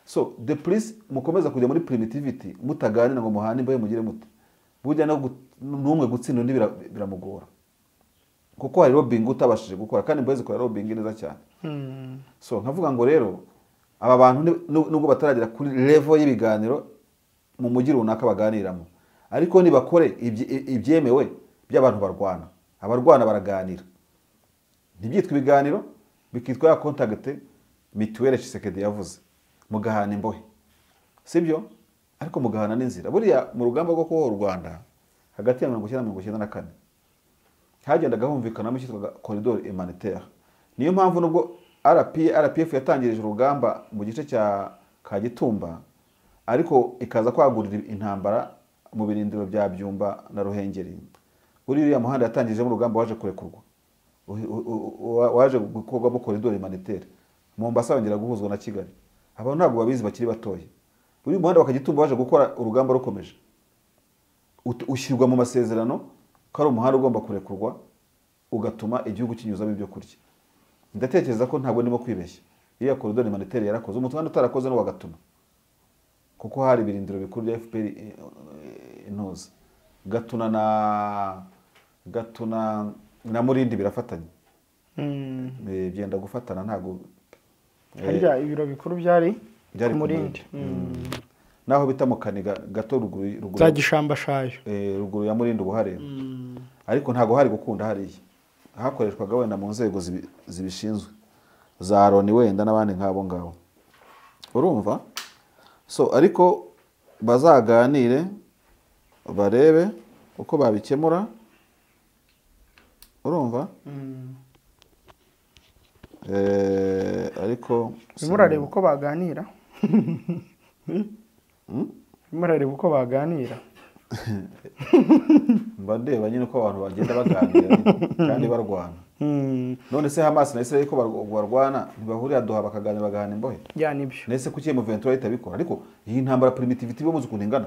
so the police mukomeza kujya muri primitivity mutaganira ngo muhane imbohe mugire mute burya n'umwe gutsinda undi biramugora kuko hari lobbying utabashije gukora kandi imbohe zikora lobbying neza cyane so nkavuga ngo rero aba bantu nubwo bataragera kuri level y'ibiganiro mu mujyi runaka baganiramo ariko nibakore ibyemewe by'abantu barwana abarwana baraganira ntibyitwa ibiganiro bikitwa ya contact mituelle Tshisekedi yavuze mugahana imbohe sibyo ariko mugahana n'inzira buriya mu rugamba rwo kubohora u Rwanda hagati ya 1994 hagendaga humvikana mu cyitwaga corridor humanitaire niyo mpamvu nubwo RPF yatangirije urugamba mu gice cya Kagitumba ariko ikaza kwagurira intambara mu birindiro bya Byumba na Ruhengeri uriya muhanda yatangije mu rugamba waje kurekurwa waje gukorwa mu corridor humanitaire Mombasa yongera guhuzwa na Kigali abantu ntabwo babizi bakiri batoye uri muhanda wakagitumba waje gukora urugamba rukomeje ushyirwa mu masezerano ko ari umuhanda ugomba kurekurwa ugatuma igihugu kinyuzamo ibyo kurya ndatekereza ko ntabwo ndimo kwibeshya iyo corridor humanitaire yarakoze umuhanda utarakoze no wagatuma kuko hari birindiro bikuru bya FPR intuza gatuna na Murindi birafatanye byenda gufatana ntago harya ibiro bikuru byari ku Murindi naho bita mu Kaniga gato ruguru za Gishamba shayo ruguru ya Murindi ubuhareba ariko ntago hari gukunda hariya hakoreshwaga wenda mu nzego zibishinzwe za Loni wenda n'abandi nk'abo ngabo urumva so ariko bazaganire barebe uko babikemura urumva ariko murareba uko baganira murareba uko baganira mbandeba nyine uko abantu bagenda baganira kandi barwana none se Hamas na Israel ko barwana ntibahurira Doha bakaganira bagahana imbohe ya nibyo nese kuki M23 itabikora ariko iyi ntambara primitivity bo muzi kuningana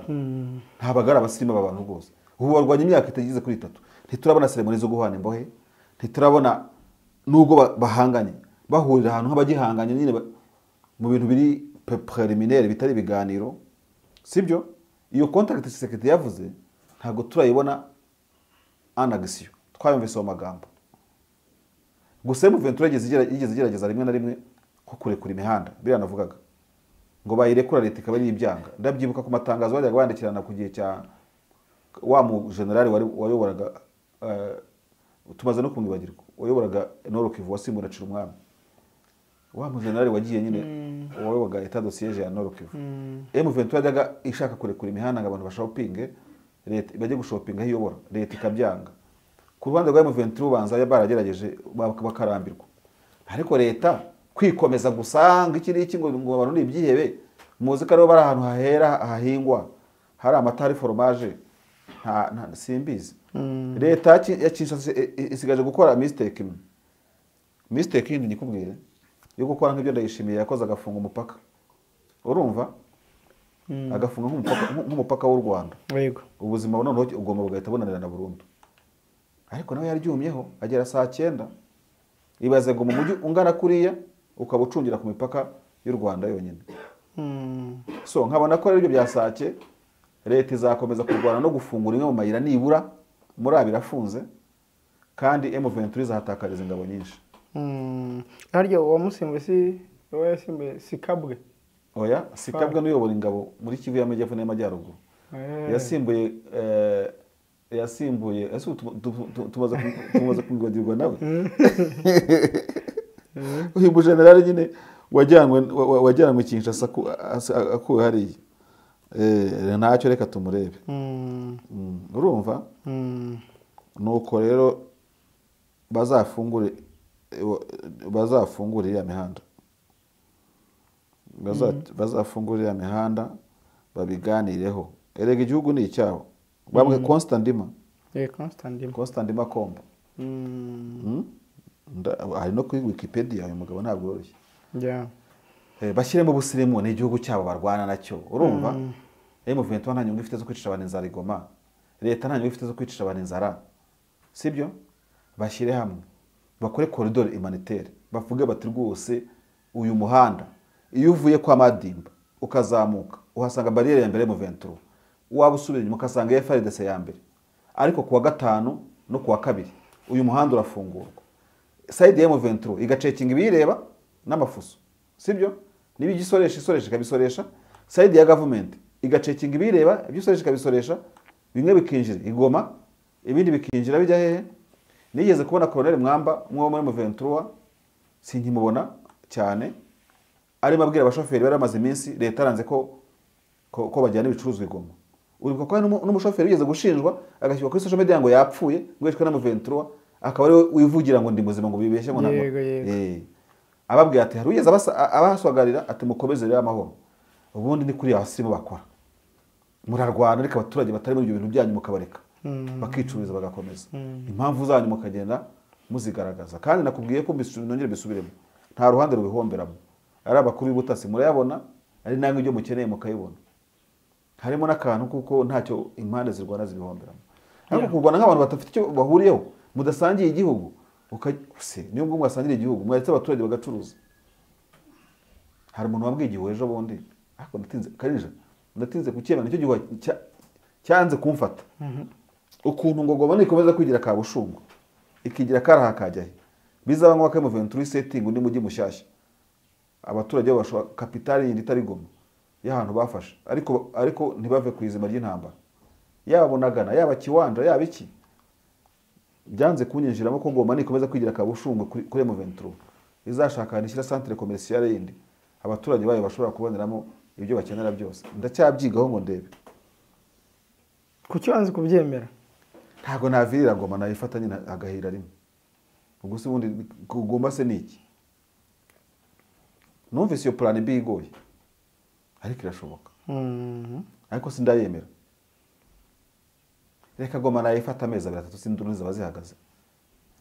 nta bagara abasirima abantu rwose ubu barwanya imyaka itagize kuri 3 ntiturabona ceremony zo guhana imbohe ntiturabona nubwo bahanganye bahurira ahantu nk'abagihanganye nyine mu bintu biri preliminaire bitari biganiro sibyo iyo contact Tshisekedi yavuze ntago turayibona anagisiyo twayumvise mu magambo gusa M23 yigeze igerageza rimwe na rimwe ko kurekura imihanda biriya navugaga ngo bayirekura leta ikaba ari ibyanga ndabyibuka ku matangazo bajyaga bandikirana ku gihe cya wa mu general wayoboraga tumaze no kumwibagirwa wayoboraga Nord Kivu wasimbura Cirumwami wa mu general wagiye nyine wayoboraga etat de siège ya Nord Kivu M23 yajyaga ishaka kurekura imihanda ngo abantu bashopinge leta bajye gushopinga hiyobora leta ikabyanga ku ruhande rwa M23 banza baragerageje bakarambirwa ariko leta kwikomeza gusanga iki ngo abantu nibyihebe muzi ko ariho bari ahantu hahera hahingwa hari amatari fromage nta simbizi leta isigaje gukora mistake yindi nikubwire yo gukora nk'ibyo Ndayishimiye yakoze agafunga umupaka urumva agafunga nk'umupaka w'u Rwanda yego ubuzima noneho ugomba bugahita bunanirana burundu ariko nawe yaryumyeho agera saa 9. Ibaze ngo mu mujyi ungana kuriya ukaba ucungira ku mipaka y'u Rwanda yonyine. So nkabona ko ibyo byasake leta izakomeza kurwana no gufungura imwe mu mayira nibura muri abiri afunze kandi M23 izahatakariza ingabo nyinshi. Haryo uwo musimbe si Kabwe. Oya, si Kabwe n'uyobora ingabo muri Kivu y'Amajyepfo n'Amajyaruguru. Yasimbuye tumaze kumwibagirwa nawe. Uyu general nyine wajyanwe Kinshasa akuwe hariya. Ntacyo reka tumurebe. Urumva? Nuko rero bazafungure iriya mihanda. Bazafungure iriya mihanda babiganireho. Erega igihugu ni icyabo. Bamwe Constandima. Constandima Kombo. Ari no kuri Wikipedia uyu mugabo ntabwo yoroshye. Bashyiremo ubusirimu ni igihugu cyabo barwana nacyo. Urumva? M23 nta nyungu ifite zo kwicisha abantu inzara igoma. Leta nta nyungu ifite zo kwicisha abantu inzara. Sibyo? Bashyire hamwe. Bakore corridor humanitaire. Bavuge bati rwose uyu muhanda iyo uvuye kwa Madimba ukazamuka uhasanga barriere ya mbere M23. Waba usubira inyuma ukasanga FARDC ya mbere. Ariko kuwa gatanu no kuwa kabiri uyu muhanda urafungurwa. Side ya M23 igacekinga ibireba n'amafuso. Sibyo? Nibi gisoresha kabisoresha. Side ya government igacekinga ibireba ibyisoresha kabisoresha. Bimwe bikinjira igoma ibindi bikinjira bijya hehe. Nigeze kubona Colonel Mwamba mwo muri M23 sinkimubona cyane. Ari mabwira abashoferi bari amaze iminsi leta aranze ko bajyana ibicuruzwa igoma. Uribuka ko n'umushoferi yigeze gushinjwa agashyirwa kuri social media ngo yapfuye ngo yishwe na M23 akaba ari wivugira ngo ndi muzima ngo bibeshye ngo ntabwo. Ababwira ati harugeze abaswagarira ati mukomeze rero amahoro. Ubundi ni kuri abasirimu bakora. Murarwana ariko abaturage batari muri ibyo bintu byanyu mukabareka. Bakicuriza bagakomeza. Impamvu zanyu mukagenda muzigaragaza. Kandi nakubwiye ko nongere bisubiremo. Nta ruhande rubihomberamo. Ari abakuru y'ubutasi murayabona, ari namwe ibyo mukeneye mukayibona. Harimo n'akantu kuko ntacyo impande zirwana zibihomberamo. Ariko kurwana nk'abantu batafite icyo bahuriyeho mudasangiye igihugu niyo ngo mwasangiye igihugu mwaretse abaturage bagacuruza. Hari umuntu wabwiye igihugu ejo bundi ariko ndatinze kukemera nicyo gihugu cyanze kumfata. Ukuntu ngo goma nikomeza kwigira kabushungu ikigira karaha kajyahe bizaba ngo bakame M23 setting undi mujyi mushyashya. Abaturage bashobora kapitali yindi itari goma y'ahantu bafashe ariko ntibave ku izima ry'intambara. Yaba Bunagana yaba Kiwanja yaba iki byanze kunyinjiramo ko ngoma nikomeza kwigira kabushungu kuri M23 izashakanishyira centre commercial yindi abaturage bayo bashobora kuboneramo ibyo bakenera byose. Ndacyabyigaho ngo ndebe. Kuki wanze kubyemera? Ntago navirira ngoma nayifata nyine agahira rimwe. Ubwo se ubundi kugomba se niki? Numvise iyo plan B igoye. Ariko irashoboka. Ariko sindayemera. Reka goma nayifata amezi 3 sinduniza bazihagaze.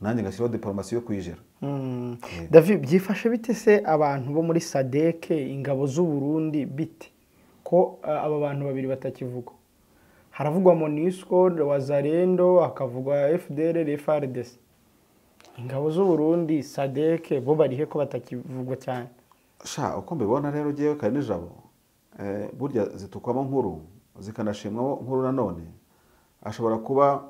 Nanjye ngashyiraho diplomasi yo kuyijera. David byifashe bite se abantu bo muri SADC ingabo z'u Burundi bite ko aba bantu babiri batakivuga? Haravugwa MONUSCO, Wazalendo, hakavugwa FDLR, FARDC. Ingabo z'u Burundi SADC bo barihe ko batakivugwa cyane? Sha uko mbibona rero giye kandi nijabo burya zitukwamo nkuru zikanashimwa nkuru nanone ashobora kuba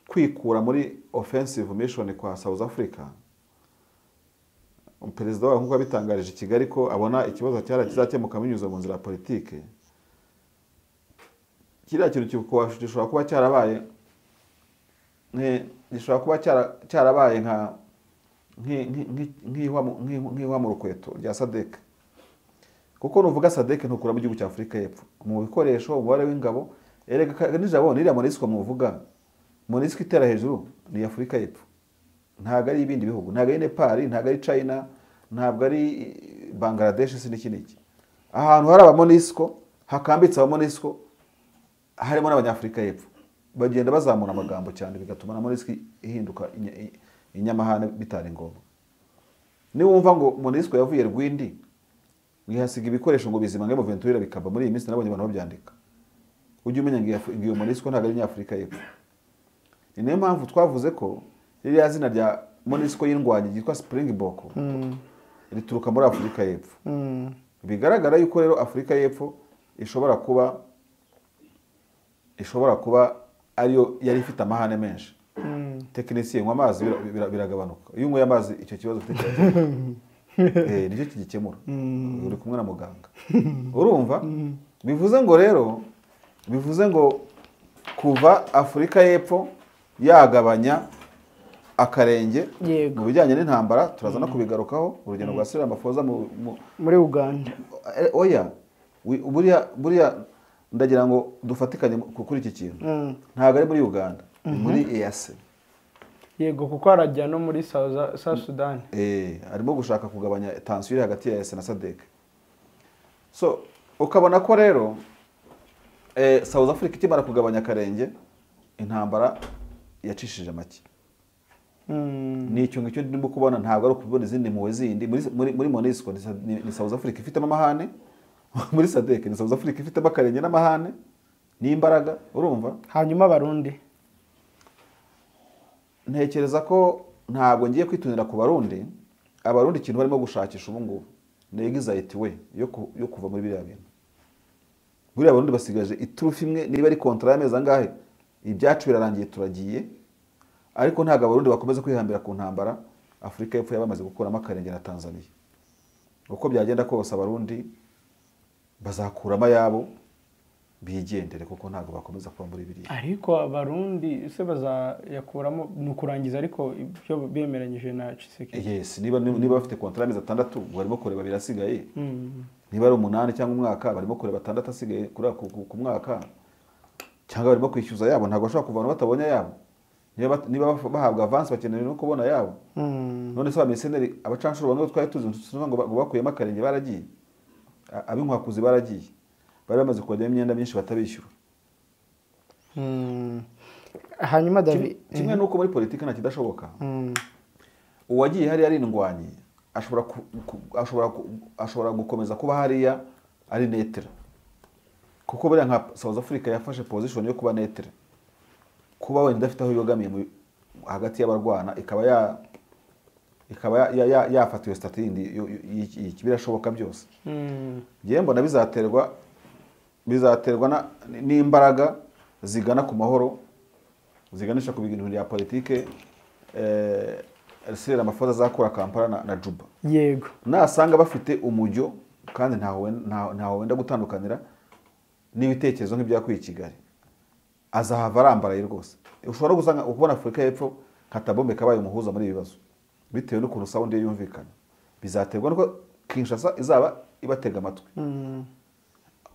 kwikura muri offensive mission kwa South Africa. Perezida wa nkuko bitangarije Kigali ko abona ikibazo kizakemuka binyuze mu nzira ya politike. Kiriya kintu gishobora kuba cyarabaye nka nk'ihwa mu rukweto rya SADC. Kuko nuvuga SADC ntukura mu gihugu cya Afrika y'Epfo mu bikoresho umubare w'ingabo erega nijabo niriya MONUSCO muvuga MONUSCO itera hejuru ni Afrika y'Epfo. Ntago ari ibindi bihugu, ntago ari Nepal, ntago ari China, ntabwo ari Bangladesh siniki. Ahantu hari aba MONUSCO hakambitse aba MONUSCO harimo n'abanyafrika y'Epfo. Bagenda bazamura amagambo cyane bigatuma na MONUSCO ihinduka inyamahane bitari ngombwa. Ni wumva ngo MONUSCO yavuye Rwindi ngihasiga ibikoresho ngo bizima ngemo Ventura bikaba muri iyi minsi nabonye abantu babyandika. Ujye umenya ngiyo MONUSCO ntago ari nyafrika y'Epfo. ni nayo mpamvu twavuze ko ririya zina rya MONUSCO y'indwanyi ryitwa Springbok rituruka muri Afurika y'Epfo. Bigaragara yuko rero Afurika y'Epfo ishobora kuba ariyo yari ifite amahane menshi. Tekinisiye nywa amazi biragabanuka. Iyo unyweye amazi icyo kibazo nicyo kigikemura. Uri kumwe na muganga. Urumva? Bivuze ngo kuva Afurika y'Epfo yagabanya akarenge mu bijyanye n'intambara, turaza no kubigarukaho urugendo rwa Cyril Ramaphosa muri Uganda. Oya, buriya ndagira ngo dufatikanye kuri iki kintu. Ntabwo ari muri Uganda, muri EAC. Yego, kuko arajya no muri South Sudan. Arimo gushaka kugabanya tension hagati ya EAC na SADC. So ukabona ko rero South Africa ikimara kugabanya akarenge, intambara yacishije make. Ni icyo ngicyo ndimo kubona, ntabwo ari ukubona izindi muwe zindi muri MONUSCO ni South Africa ifite amahane, muri SADC ni South Africa ifite akarenge n'amahane n'imbaraga, urumva? Hanyuma Abarundi, ntekereza ko ntabwo ngiye kwitunira ku Barundi. Abarundi ikintu barimo gushakisha ubu ngubu ni anxiety we yo kuva muri biriya bintu. Buriya Abarundi basigaje iturufu imwe, niba ari kontra y'amezi angahe, ibyacu birarangiye turagiye. Ariko ntabwo Abarundi bakomeza kwihambira ku ntambara. Afurika y'Epfo yabamaze gukuramo akarenge na Tanzania. Uko byagenda kose Abarundi bazakuramo yabo bigendere, kuko ntabwo bakomeza kuba muri biriya. Ariko Abarundi se bazayakuramo ni ukurangiza ariko ibyo bemeranyije na Tshisekedi. Yes, niba bafite kontra y'amezi 6 barimo kureba birasigaye. Niba ari 8 cyangwa umwaka barimo kureba 6 asigaye ku mwaka, cyangwa barimo kwishyuza yabo. Ntabwo bashobora kuvana batabonye yabo. Niba bahabwa avance bakeneye no kubona yabo. None se abameseneri abacanshuro bamwe twari tuzi ngo bakuyemo akarenge baragiye. Abinkwakuzi baragiye. Bari bamaze kujya imyenda myinshi batabishyura. Hanyuma David, kimwe nuko muri politiki nta kidashoboka. Uwagiye hari ari indwanyi ashobora gukomeza kuba hariya ari netre. Kuko buriya nka South Africa yafashe position yo kuba netre. Kuba wenda idafite aho yogamiye hagati y'abarwana, ikaba yafatiwe statut yindi birashoboka byose. Ngiye mbona bizaterwa n'imbaraga zigana ku mahoro, ziganisha ku bintu bya politike. Cyril Ramaphosa azakora Kampala na Juba. Yego, nasanga bafite umujyo kandi ntaho wenda gutandukanira n'ibitekerezo nk'ibyakuye Kigali, azahava arambaraye rwose. Ushobora gusanga ukubona Afurika y'Epfo katabombe kabaye umuhuza muri ibibazo, bitewe n'ukuntu sound ye yumvikana. Bizaterwa nuko Kinshasa izaba ibatega amatwi.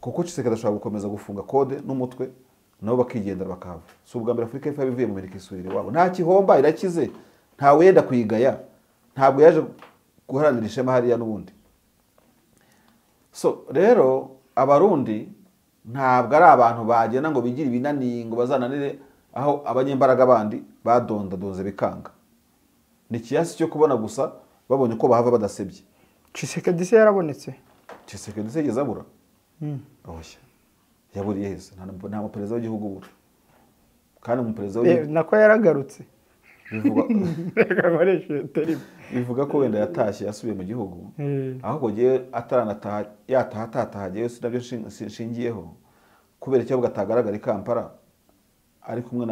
Kuko Tshisekedi ashobora gukomeza gufunga kode n'umutwe, nabo bakigendera bakava. Si ubwa mbere Afurika y'Epfo yabivuye mu Amerika isurire wabo. Nta kihomba, irakize, nta wenda kuyigaya, ntabwo yaje guharanira ishema hariya n'ubundi. So rero Abarundi ntabwo ari abantu bagenda ngo bigire ibinani ngo bazananire aho abanyembaraga bandi badondadoze bikanga. Ni kiyasi cyo kubona gusa babonye ko bahava badasebye. Tshisekedi se yarabonetse? Tshisekedi se yezabura? Oya. Yaburiye hese, nta muperezida w'igihugu bura. Kandi umuperezida w'igihugu nako yaragarutse. Bivuga ko wenda yatashye yasubiye mu gihugu. Ahubwo giye yataha giye sinabyo nshingiyeho. Kubera icyo bwatagaragara i Kampala ari kumwe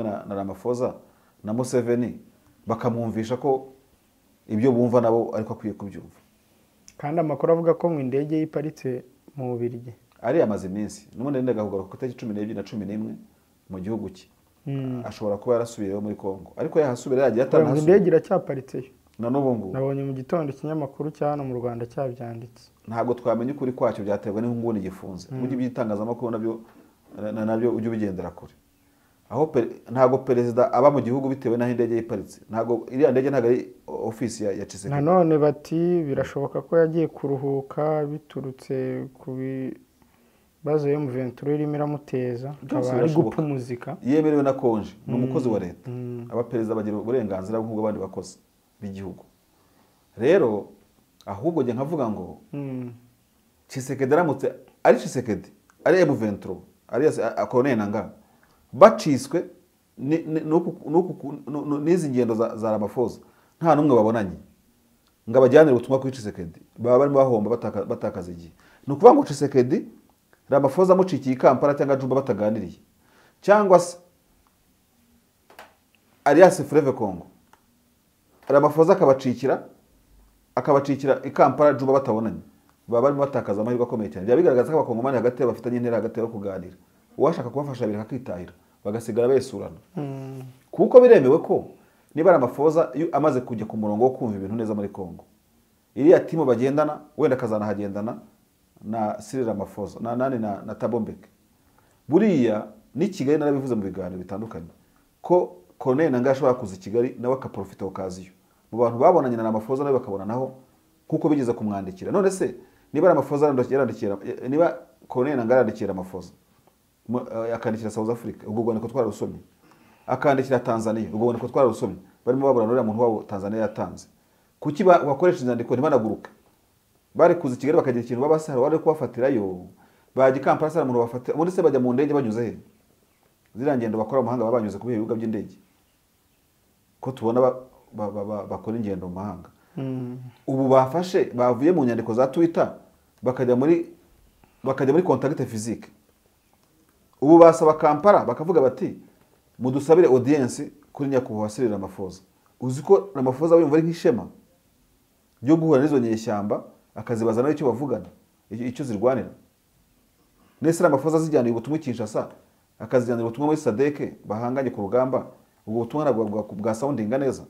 na Ramaphosa na Museveni, bakamwumvisha ko ibyo bumva nabo ariko akwiye kubyumva. Kandi amakuru avuga ko mu indege yiparitse mu Bubiligi ari amaze iminsi. N'ubundi ndendaga kugaruka ku itariki 12 na 11 mu gihugu cye. Ashobora kuba yarasubiyeyo muri Kongo, ariko yahasubira yagiye atanasubira. Indege iracyaparitseyo na n'ubu ngubu. Nabonye mu gitondo ikinyamakuru cya hano mu Rwanda cyabyanditse. Ntabwo twamenye ukuri kwacyo, byaterwa n'inguni gifunze. Ujye byitangazamakuru nabyo ujye ubigendera kure. Aho ntabwo perezida aba mu gihugu bitewe n'aho indege yiparitse. Ntabwo iriya ndege ntabwo ari ofisi ya Tshisekedi. Nanone bati birashoboka ko yagiye kuruhuka biturutse ku bazo M23 irimo iramuteza, akaba ari gupfa muzika. Yemerewe na konje, ni umukozi wa leta. Abaperezida bagira uburenganzira nk'ubwo abandi bakozi b'igihugu. Rero ahubwo nge nkavuga ngo Tshisekedi aramutse ari Tshisekedi ari M23 ari Colonel Nangaa baciswe n'izi ngendo za Ramaphosa nta n'umwe babonanye ngo abajyanire ubutumwa kuri Tshisekedi, baba barimo bahomba batakaza igihe. Ni ukuvuga ngo Tshisekedi Ramaphosa amucikiye i Kampala cyangwa Juba bataganiriye, cyangwa se Alias Fleuve Congo Ramaphosa akabacikira i Kampala Juba batabonanye, baba barimo batakaza amahirwe akomeye cyane. Byaba bigaragaza ko abakongomani hagati bafitanye intera hagati yo kuganira, uwashaka kubafasha bireka kwitahira bagasigara besurana. Kuko biremewe ko niba Ramaphosa amaze kujya ku murongo wo kumva ibintu neza muri Kongo, iriya timu bagendana wenda kazanahagendana na Cyril Ramaphosa na Thabo Mbeki. Buriya ni Kigali narabivuze mu biganiro bitandukanye ko Colonel Nangaa ashobora kuza i Kigali nawe akaprofita okaziyo. Mu bantu babonanye na Ramaphosa nawe bakabonanaho kuko bigeze kumwandikira. None se niba Ramaphosa yarandikira, niba Colonel Nangaa yarandikira Ramaphosa akandikira South Africa, ubwo ubwo niko twararusomye, akandikira Tanzania, ubwo niko twararusomye, barimo babura n'uriya muntu wabo Tanzania yatanze. Kuki bakoresha inyandiko ntibanaguruke? Bari kuza i Kigali bakagira ikintu babasara wari kubafatirayo, bajya i Kampala sara umuntu bafatira, muri se bajya mu ndege banyuze he? Ziriya ngendo bakora mu mahanga babanyuze ku bibuga by'indege ko tubona bakora ingendo mu mahanga. Ubu bafashe bavuye mu nyandiko za Twitter bakajya muri contact physique. Ubu basaba Kampala bakavuga bati mudusabire audience kuri nyakubahwa Cyril Ramaphosa. Uzi ko Ramaphosa yumva ari nk'ishema byo guhura n'izo nyeshyamba akazibaza nayo icyo bavugana, icyo zirwanira. Nese Ramaphosa zijyana ubutumwa Kinshasa, akazijyana ubutumwa muri SADC bahanganye ku rugamba, ubwo butumwa bwa soundinga neza.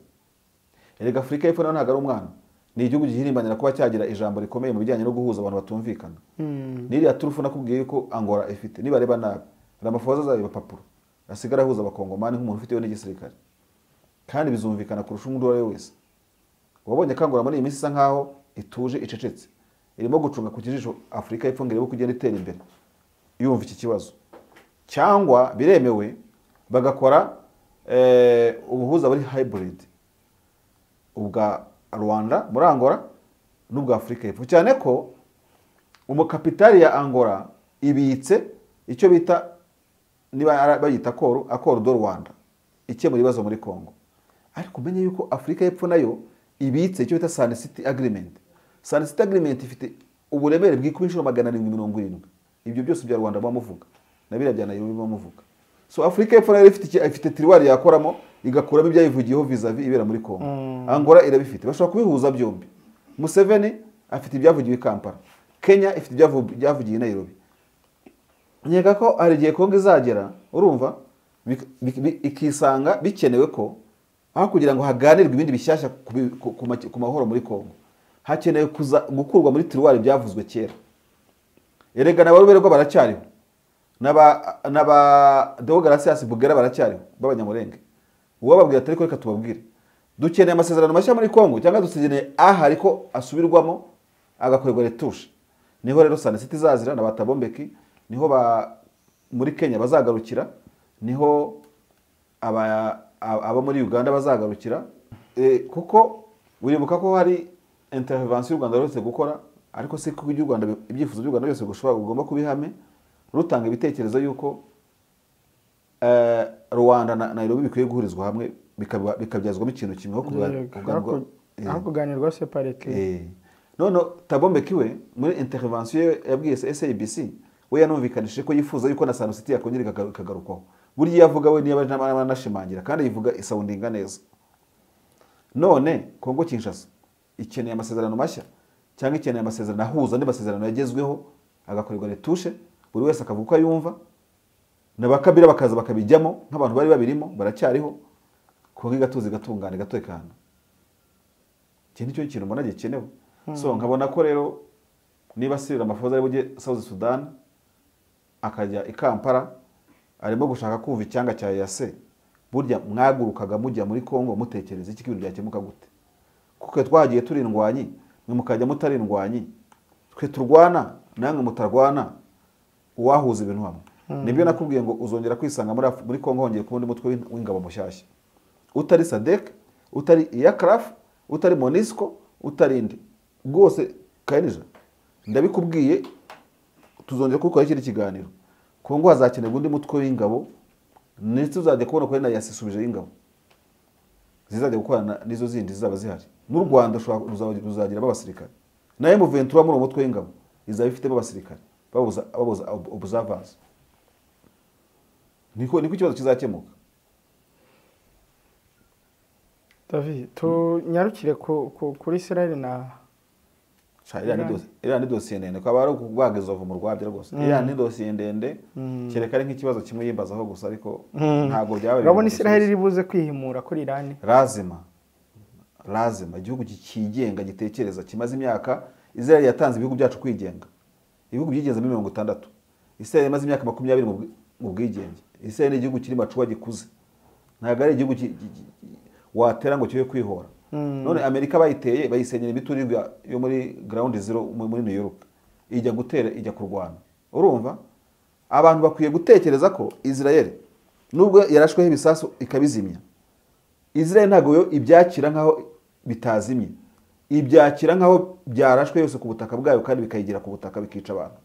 Erega Afurika y'Epfo ntabwo ari umwana, ni igihugu gihirimbanira kuba cyagira ijambo rikomeye mu bijyanye no guhuza abantu batumvikana. Niriya turufu nakubwiye ko Angola ifite, niba reba nabi Ramaphosa azabiba papuro asigara ahuza abakongomani nk'umuntu ufite n'igisirikare, kandi bizumvikana kurusha umuntu uwo wese. Wabonye ko Angola muri iyi minsi isa nkaho ituje icecetse, irimo gucunga ku kijisho Afurika y'Epfo ngo irebe kugenda itera imbere yumva iki kibazo. Cyangwa biremewe bagakora ubuhuza buri hybrid, ubwa Rwanda muri Angola n'ubwa Afurika y'Epfo, cyane ko umukapitali ya Angola ibitse icyo bita niba bayita accord do Rwanda ikemura ibibazo muri Kongo. Ariko umenye yuko Afurika y'Epfo nayo ibitse icyo bita Sun City Agreement. Sun City Agreement ifite uburemere bw'ikuba inshuro 770. Ibyo byose bya Rwanda bamuvuga na biriya bya Nairobi bamuvuga. So Afurika y'Epfo nayo ifite tiruwari yakoramo igakuramo ibyayivugiyeho vis-a-vis ibera muri Kongo. Angola irabifite, bashobora kubihuza byombi. Museveni afite ibyavugiwe i Kampala, Kenya ifite ibyavugiye i Nairobi. Nyega ko ari igihe Kongo izagera, urumva ikisanga bikenewe ko aho kugira ngo haganirwe ibindi bishyashya ku mahoro muri Kongo, hakenewe gukurwa muri tiruwari byavuzwe kera. Erega n'abaruberwa baracyariho, n'aba Deogratias Bugera baracyariho b'abanyamurenge. Uwababwira atari ko reka tubabwire dukeneye amasezerano mashya muri Kongo, cyangwa dusigeneye ariko asubirwamo agakorerwa retushe. Niho rero Sun City zazira na Thabo Mbeki, niho muri Kenya bazagarukira, niho aba muri Uganda bazagarukira. Kuko uribuka ko hari intervention y'u Rwanda rwose gukora, ariko se ko y'u Rwanda ibyifuzo by'u Rwanda byose ugomba kubihame rutanga ibitekerezo yuko Rwanda na Nairobi bikwiye guhurizwa hamwe bikabyazwamo ikintu kimwe aho kuganirwa separate. None Thabo Mbeki we muri intervention yabwiye SABC we yanumvikanishije ko yifuza yuko na Sun City yakongera ikagarukaho. Burya yavuga we niba n'amanashimangira kandi yivuga isoundinga neza. None Kongo Kinshasa ikeneye amasezerano mashya, cyangwa ikeneye amasezerano ahuza n'amasezerano yagezweho agakorerwa retushe, buri wese akavuga ko yumva, n'abakabira bakaza bakabijyamo nk'abantu bari babirimo baracyariho, Kongo igatuza igatungana igatekana. Iki nicyo kintu mbona gikenewe. So nkabona ko rero niba Cyril Ramaphosa ari bujye South Sudan akajya i Kampala arimo gushaka kumva icyanga cya EAC, burya mwagurukaga mujya muri Kongo mutekereza iki kintu byakemuka gute? Kuko twagiye turindwanyi mwe mukajya mutarindwanyi, twe turwana namwe mutarwana, uwahuza ibintu hamwe. Nibyo nakubwiye ngo uzongera kwisanga muri Kongo hongeye kubundi mutwe w'ingabo mushyashya, utari SADC, utari IACRAF, utari MONUSCO, utarindi rwose. Kanija ndabikubwiye tuzongera gukora ikindi kiganiro. Kongo hazakenerwa undi mutwe w'ingabo ndetse uzajya kubona ko na yasisubijeho ingabo zizajya gukorana n'izo zindi zizaba zihari. N'u Rwanda ruzagira abasirikare, na M23 muri umutwe w'ingabo izaba ifitemo abasirikare babuza observers. Niko ikibazo kizakemuka. David, tunyarukire kuri Israel na Iriya ni dosiye ndende, kwa bari kubageza mu rwabyo rwose. Iriya ni dosiye ndende, kereka ari nk'ikibazo kimwe yimbazaho gusa, ariko ntago byabaye. Urabona Israel iri buze kwihimura kuri Iran? Lazima igihugu kigenga gitekereza, kimaze imyaka. Israel yatanze ibihugu byacu kwigenga, ibihugu byigenza muri 60. Israel yamaze imyaka 20 mu bwigenge. Israel ni igihugu kiri macuwa gikuze, ntago ari igihugu watera ngo kibe kwihora. None Amerika bayiteye, bayisenyera imiturirwa yo muri ground zero muri New York, ijya gutera, ijya kurwana. Urumva abantu bakwiye gutekereza ko Israel nubwo yarashweho ibisasu ikabizimya, Israel ntago yo ibyakira nkaho bitazimye, ibyakira nkaho byarashwe yose ku butaka bwayo kandi bikayigira ku butaka bikica abantu.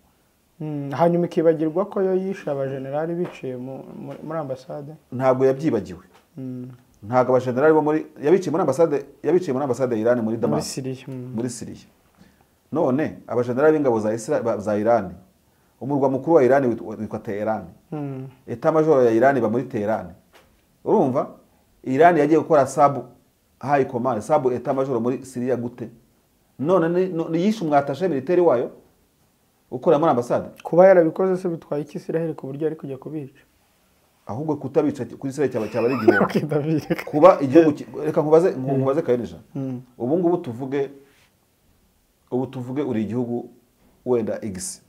Hanyuma ikibagirwa ko yo yishe abajenerali biciye muri ambasade. Ntabwo yabyibagiwe. Ntago abajenerali bo muri yabiciye muri ambasade ya Iran muri Damas, muri Syria. None abajenerali b'ingabo za Iran, umurwa mukuru wa Iran witwa Tehran. Eta major ya Iran ba muri Tehran. Urumva Iran yagiye gukora sub high command, sub eta major muri Syria gute? None yishe umwatashe military wayo ukora muri ambasade. Kuba yarabikoze se bitwaye iki Israel ku buryo ari kujya kubica? Ahubwo kutabica kuri Israel cyaba ari igihe. Kuba igihugu reka nkubaze Kayenija. Ubu ngubu tuvuge uri igihugu wenda X.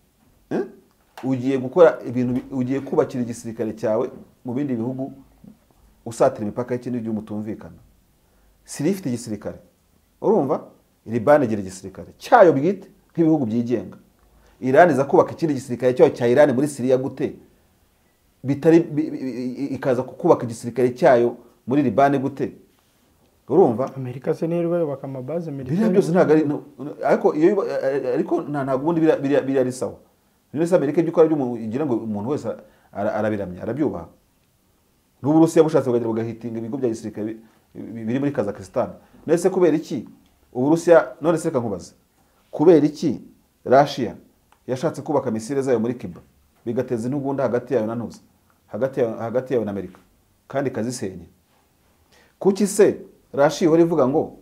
Ugiye gukora ibintu, ugiye kubakira igisirikare cyawe mu bindi bihugu, usatira imipaka y'ikindi gihugu mutumvikana. Syria ifite igisirikare. Urumva Liban igira igisirikare cyayo bwite nk'ibihugu byigenga. Iran iza kubaka ikindi gisirikare cyayo cya Iran muri Syria gute? Bitari ikaza kubaka igisirikare cyayo muri Liban gute? Urumva Amerika se nirwa yubaka amabaze military byose ntago ari ariko ntago ubundi biri ari sawa. None Amerika ibyo ikora igira ngo umuntu wese arabiramya arabyubaha. N'Uburusiya bushatse bugahita bugahitinga ibigo bya gisirikare biri muri Kazakhstan. Nese kubera iki Uburusiya, none se kankubaza, kubera iki Russia yashatse kubaka misile zayo muri Cuba bigateza intugunda hagati yayo na ntuza, hagati yayo na Amerika kandi kazisenya? Kuki se Russia ihora ivuga ngo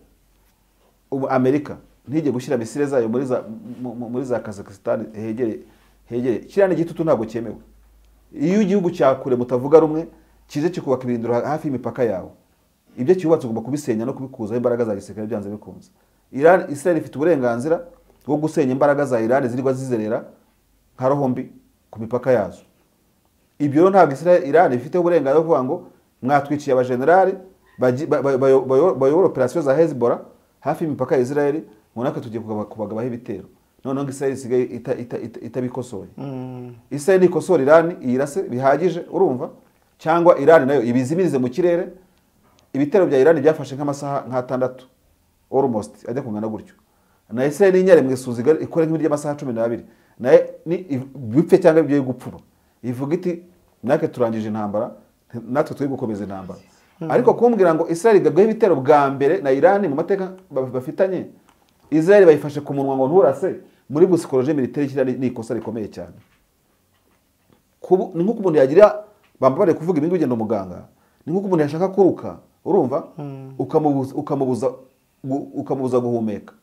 Amerika ntijye gushyira misile zayo muri za Kazakhstan hegere kirane gitutu ntabwo cyemewe? Iyo igihugu cyakure mutavuga rumwe kije kikubaka ibirindiro hafi y'imipaka yawe, ibyo cyubatse ugomba kubisenya no kubikuzaho imbaraga za gisirikare byanze bikunze. Israel ifite uburenganzira bwo gusenya imbaraga za Iran zirwa zizerera nka rohombi ku mipaka yazo. Ibyo rero ntabwo Iran ifite uburenganzira bwo kuvuga ngo mwatwiciye abajenerali bayobora operasiyo za Hezbollah hafi y'imipaka ya Israel, munaka tugiye kubagabaho ibitero. Noneho ngo Israel isigaye itabikosoye. Israel nikosora Iran iyirase bihagije, urumva? Cyangwa Iran nayo ibizimirize mu kirere. Ibitero bya Iran byafashe nk'amasaha nka 6 almost ajya kungana gutyo. Na Israel n'inyare mwesuziga ikora nk'ibiryo amasaha 12 naye ni bipfe cyangwa byo gupfuba. Ivuga iti nake turangije intambara, natwe turi gukomeza intambara. Ariko kumbwira ngo Israel igabwe ibitero bwa mbere na Iran mu mateka bafitanye, Israel bayifashe ku munwa ngo nturase, muri psychologie militaire kirani ni ikosa rikomeye cyane. Ni nko umuntu yagira bambare kuvuga ibintu bigenda umuganga, ni nko umuntu yashaka kuruka, urumva? Ukamubuza guhumeka.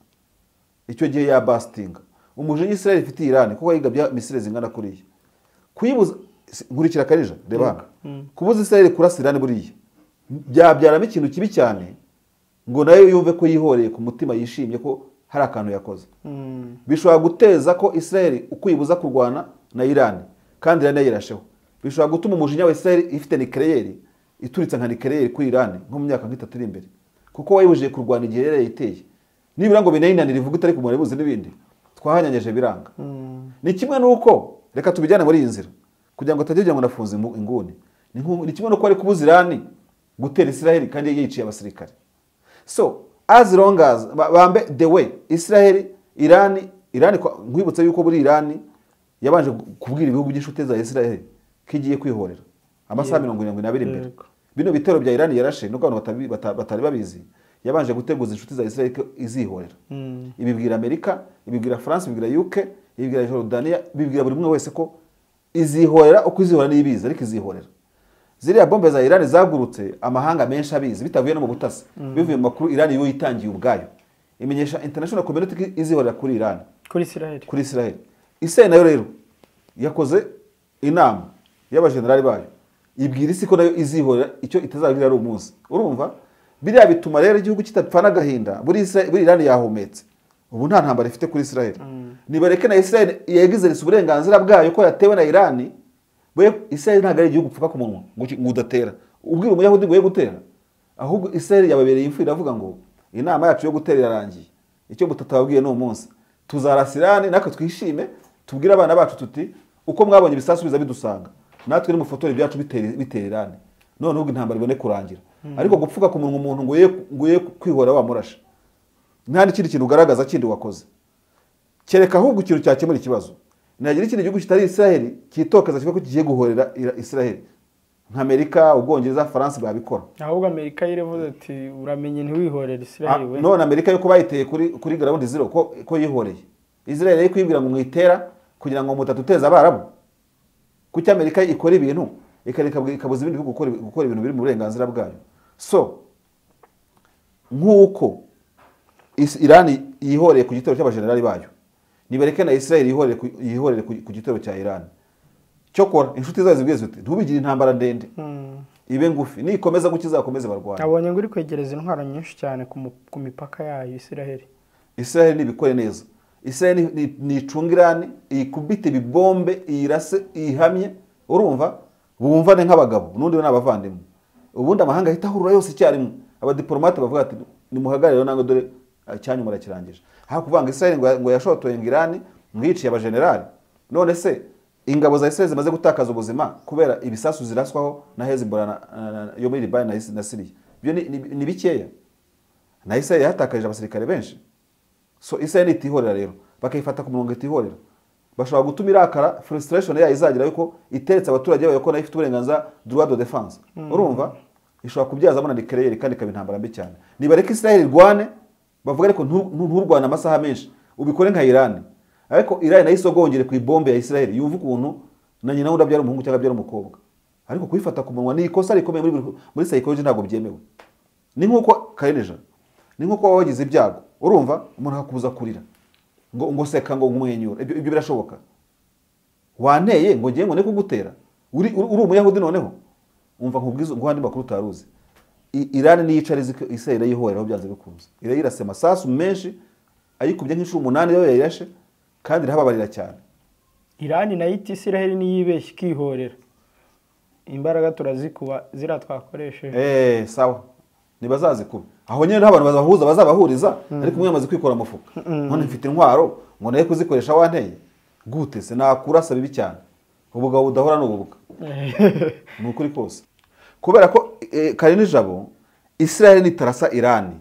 Icyo gihe ya bastinga. Umujinya Israel ifite Iran kuko yigabya misile zingana kuriya. Kuyibuza nkurikira Karija reba. Kubuza Israel kurasa Iran buriya byabyaramo ikintu kibi cyane, ngo nayo yumve ko yihoreye ku mutima yishimye ko hari akantu yakoze. Bishobora guteza ko Israel ukuyibuza kurwana na Iran kandi Iran yirasheho. Bishobora gutuma umujinya wa Israel ifite nucleaire ituritse nka nucleaire kuri Iran nko mu myaka nk'itatu iri imbere, kuko wayibujije kurwana igihe yari yiteye. Nibura ngo binayinanira ivuga itari ku murebuzi n'ibindi twahanyanyeje biranga. Ni kimwe nuko reka tubijyane muri iyi nzira kugira ngo tagiye ngo nafunze inguni. Ni kimwe nuko ari kubuza Iran gutera Israel kandi yiciye abasirikare. So as long as bambe the way Israel Iran nkwibutsa yuko buri Iran yabanje kubwira ibihugu by'inshuti za Israel kigiye kwihorera. amasaha 72 imbere. Bino bitero bya Iran yarashe nuko abantu batari babizi, yabanje guteguza inshuti za Israel ko izihorera. Ibibwira Amerika, ibibwira France, ibibwira UK, ibibwira Jordania, ibibwira buri umwe wese ko izihorera, uko izihorera nibiza ariko izihorera. Ziriya bombe za Iran zagurutse amahanga menshi abizi bitavuye no mu butasi, bivuye mu makuru Iran yo yitangiye ubwayo. Imenyesha international community izihorera kuri Iran, kuri Israel. Israel nayo rero yakoze inama y'abajenerali bayo, ibwira isi ko nayo izihorera icyo itazabwira ari umunsi. Urumva biriya bituma rero igihugu kitapfana gahinda, buri Iran yahumetse. Ubu nta ntambara ifite kuri Israel. Nibareke na Israel yagize uburenganzira bwayo ko yatewe na Iran. Israel ntabwo ari igihugu upfuka ku munwa ngo udatera. Ubwira umuyahudi ngo ye gutera, ahubwo Israel yababereye imfu iravuga ngo inama yacu yo gutera irarangiye, icyo mutatawabwiye no umunsi tuzarasa Iran, natwe twishime tubwire abana bacu tuti uko mwabonye ibisasu biza bidusanga natwe ni mufotore ibyacu bitera Iran, none ubwo intambara ibone kurangira. Ariko gupfuka ku munwa umuntu ngo ye kwihora wamurasha, nta n'ikindi kintu ugaragaza kindi wakoze, kereka ahubwo ikintu cyakemura ikibazo. Nagira ikindi gihugu kitari Israel kitokeza kivuga ko kigiye guhorera Israel, nka Amerika, Ubwongereza, France babikora. Ahubwo Amerika yirevuze ati uramenye ntiwihorera Israel we. None Amerika yuko bayiteye kuri ground zero ko yihoreye. Israel yari kwibwira ngo mwitera kugira ngo mutatuteza abarabu. Kuki Amerika ikora ibintu ikabuza ibindi bihugu gukora ibintu biri mu burenganzira bwayo. So nkuko Iran yihoreye ku gitero cy'abajenerali bayo, nibareke na Israel yihorere ku gitero cya Iran. Cyokora inshuti zazo zibwiye ziti ntubigire intambara ndende, ibe ngufi, nikomeza gukizakomeze barwana. Abonye ngo uri kwegereza intwaro nyinshi cyane ku mipaka yayo Israel. Israel nibikore neza. Israel nicunga Iran, ikubite bibombe, irase, ihamye. Urumva bumvane nk'abagabo nundi n'abavandimwe. Ubundi amahanga ahita ahurura yose icyarimwe. Abadiplomate bavuga ati nimuhagarire nango dore cyanyu murakirangije. Ha kuvanga Israel ngo yashotoye Iran mwiciye abajenerali. None se ingabo za Israel zimaze gutakaza ubuzima kubera ibisasu ziraswaho na Hezbollah yo muri Liban na Syria. Byo ni bikeya. Na Israel yatakaje abasirikare benshi. So Israel itihorera rero bakayifata ku murongo itihorera. Bashobora gutuma irakara, frustration yayo izagira yuko iteretse abaturage bayo ko nayo ifite uburenganzira droit de défense. Urumva ishobora kubyazamo na nucleaire kandi kabintambara mbi cyane. Nibareke Israel irwane bavuga ariko nturwana amasaha menshi ubikore nka Iran. Ariko Iran nayo isogongere ku ibombe ya Israel yuvuga ukuntu na nyina wundi abyara umuhungu cyangwa abyara umukobwa. Ariko kuyifata ku munwa ni ikosa rikomeye muri psychology ntabwo byemewe. Ni nkuko Kareneja, ni nkuko wagize ibyago, urumva umuntu akakubuza kurira ngo seka ngo umwenyura, ibyo birashoboka. Wanteye ngo ngiye ngo ne kugutera uri umuyahudi noneho umva nkubwiza ngo handi makuru utaruzi. Iran ni yicarize Israel yihoreraho byanze bikunze, irayirase masasu menshi ayikubye nk'inshuro 8 yo yayirashe kandi irahababarira cyane. Iran nayo iti Israel ni yibeshye kihorera, imbaraga turazikuba zira twakoresheje. Sawa nibazazikuba aho nyene n'abantu bazabahuriza ariko umwe amaze kwikora mufuka. None mfite intwaro ngo naye kuzikoresha wanteye gute se nakurasa bibi cyane, ubugabo budahora n'ububuga. Nukuri kose kubera ko Karinijabo Israel nitarasa Iran,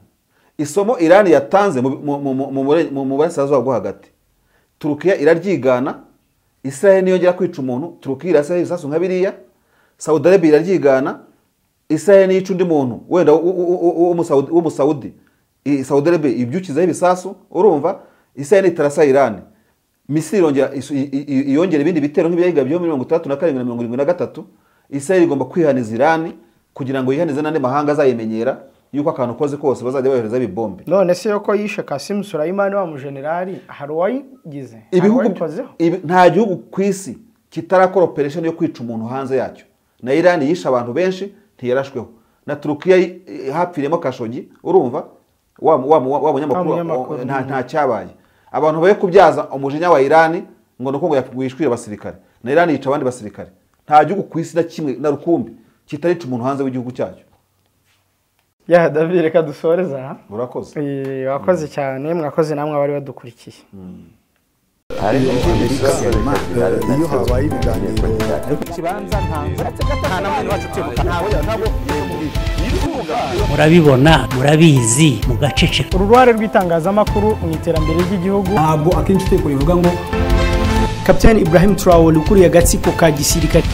isomo Iran yatanze mu burasirazuba bwo hagati, Turukiya iraryigana, Israel niyongera kwica umuntu, Turukiya irasa ibisasu nka biriya, Saudi Arabia iraryigana, Israel niyica undi muntu wenda w'umusaudi, Saudi Arabia ibyukizaho ibisasu. Urumva Israel nitarasa Iran, Misiri yongera ibindi bitero nk'ibyayiga byo 37 na 73. Israel igomba kwihaniza Iran kugira ngo yihanize n'andi mahanga azayimenyera yuko akantu koze kose bazajya bayohereza bibombe. None se yuko yishe Qasim Soleimani wa mujenerali hari wayigize nta gihugu kwisi kitarakora operation yo kwica umuntu hanze yacyo. Na Iran yishe abantu benshi ntiyarashweho, na Turukiya hapfiremo Khashoggi. Urumva wa munyamakuru nta cyabaye. Abantu baye kubyaza umujinya wa Iran ngo nuko ngo yishwira abasirikare, na Iran yica abandi basirikare. Nta gihugu kwisi na kimwe na rukumbi kitarica umuntu hanze w'igihugu cyacyo. Ya David reka dusoreza. Urakoze. Wakoze cyane, mwakoze namwe abari badukurikiye. iyo habaye ibiganiro kibanza nta namwe wacu temuka ntabwo murabibona murabizi mugaceceka. Uruhare rw'itangazamakuru mu iterambere ry'igihugu ntabwo akenshi teko rivuga ngo Captain Ibrahim Traoré ukuriye agatsiko ka gisirikare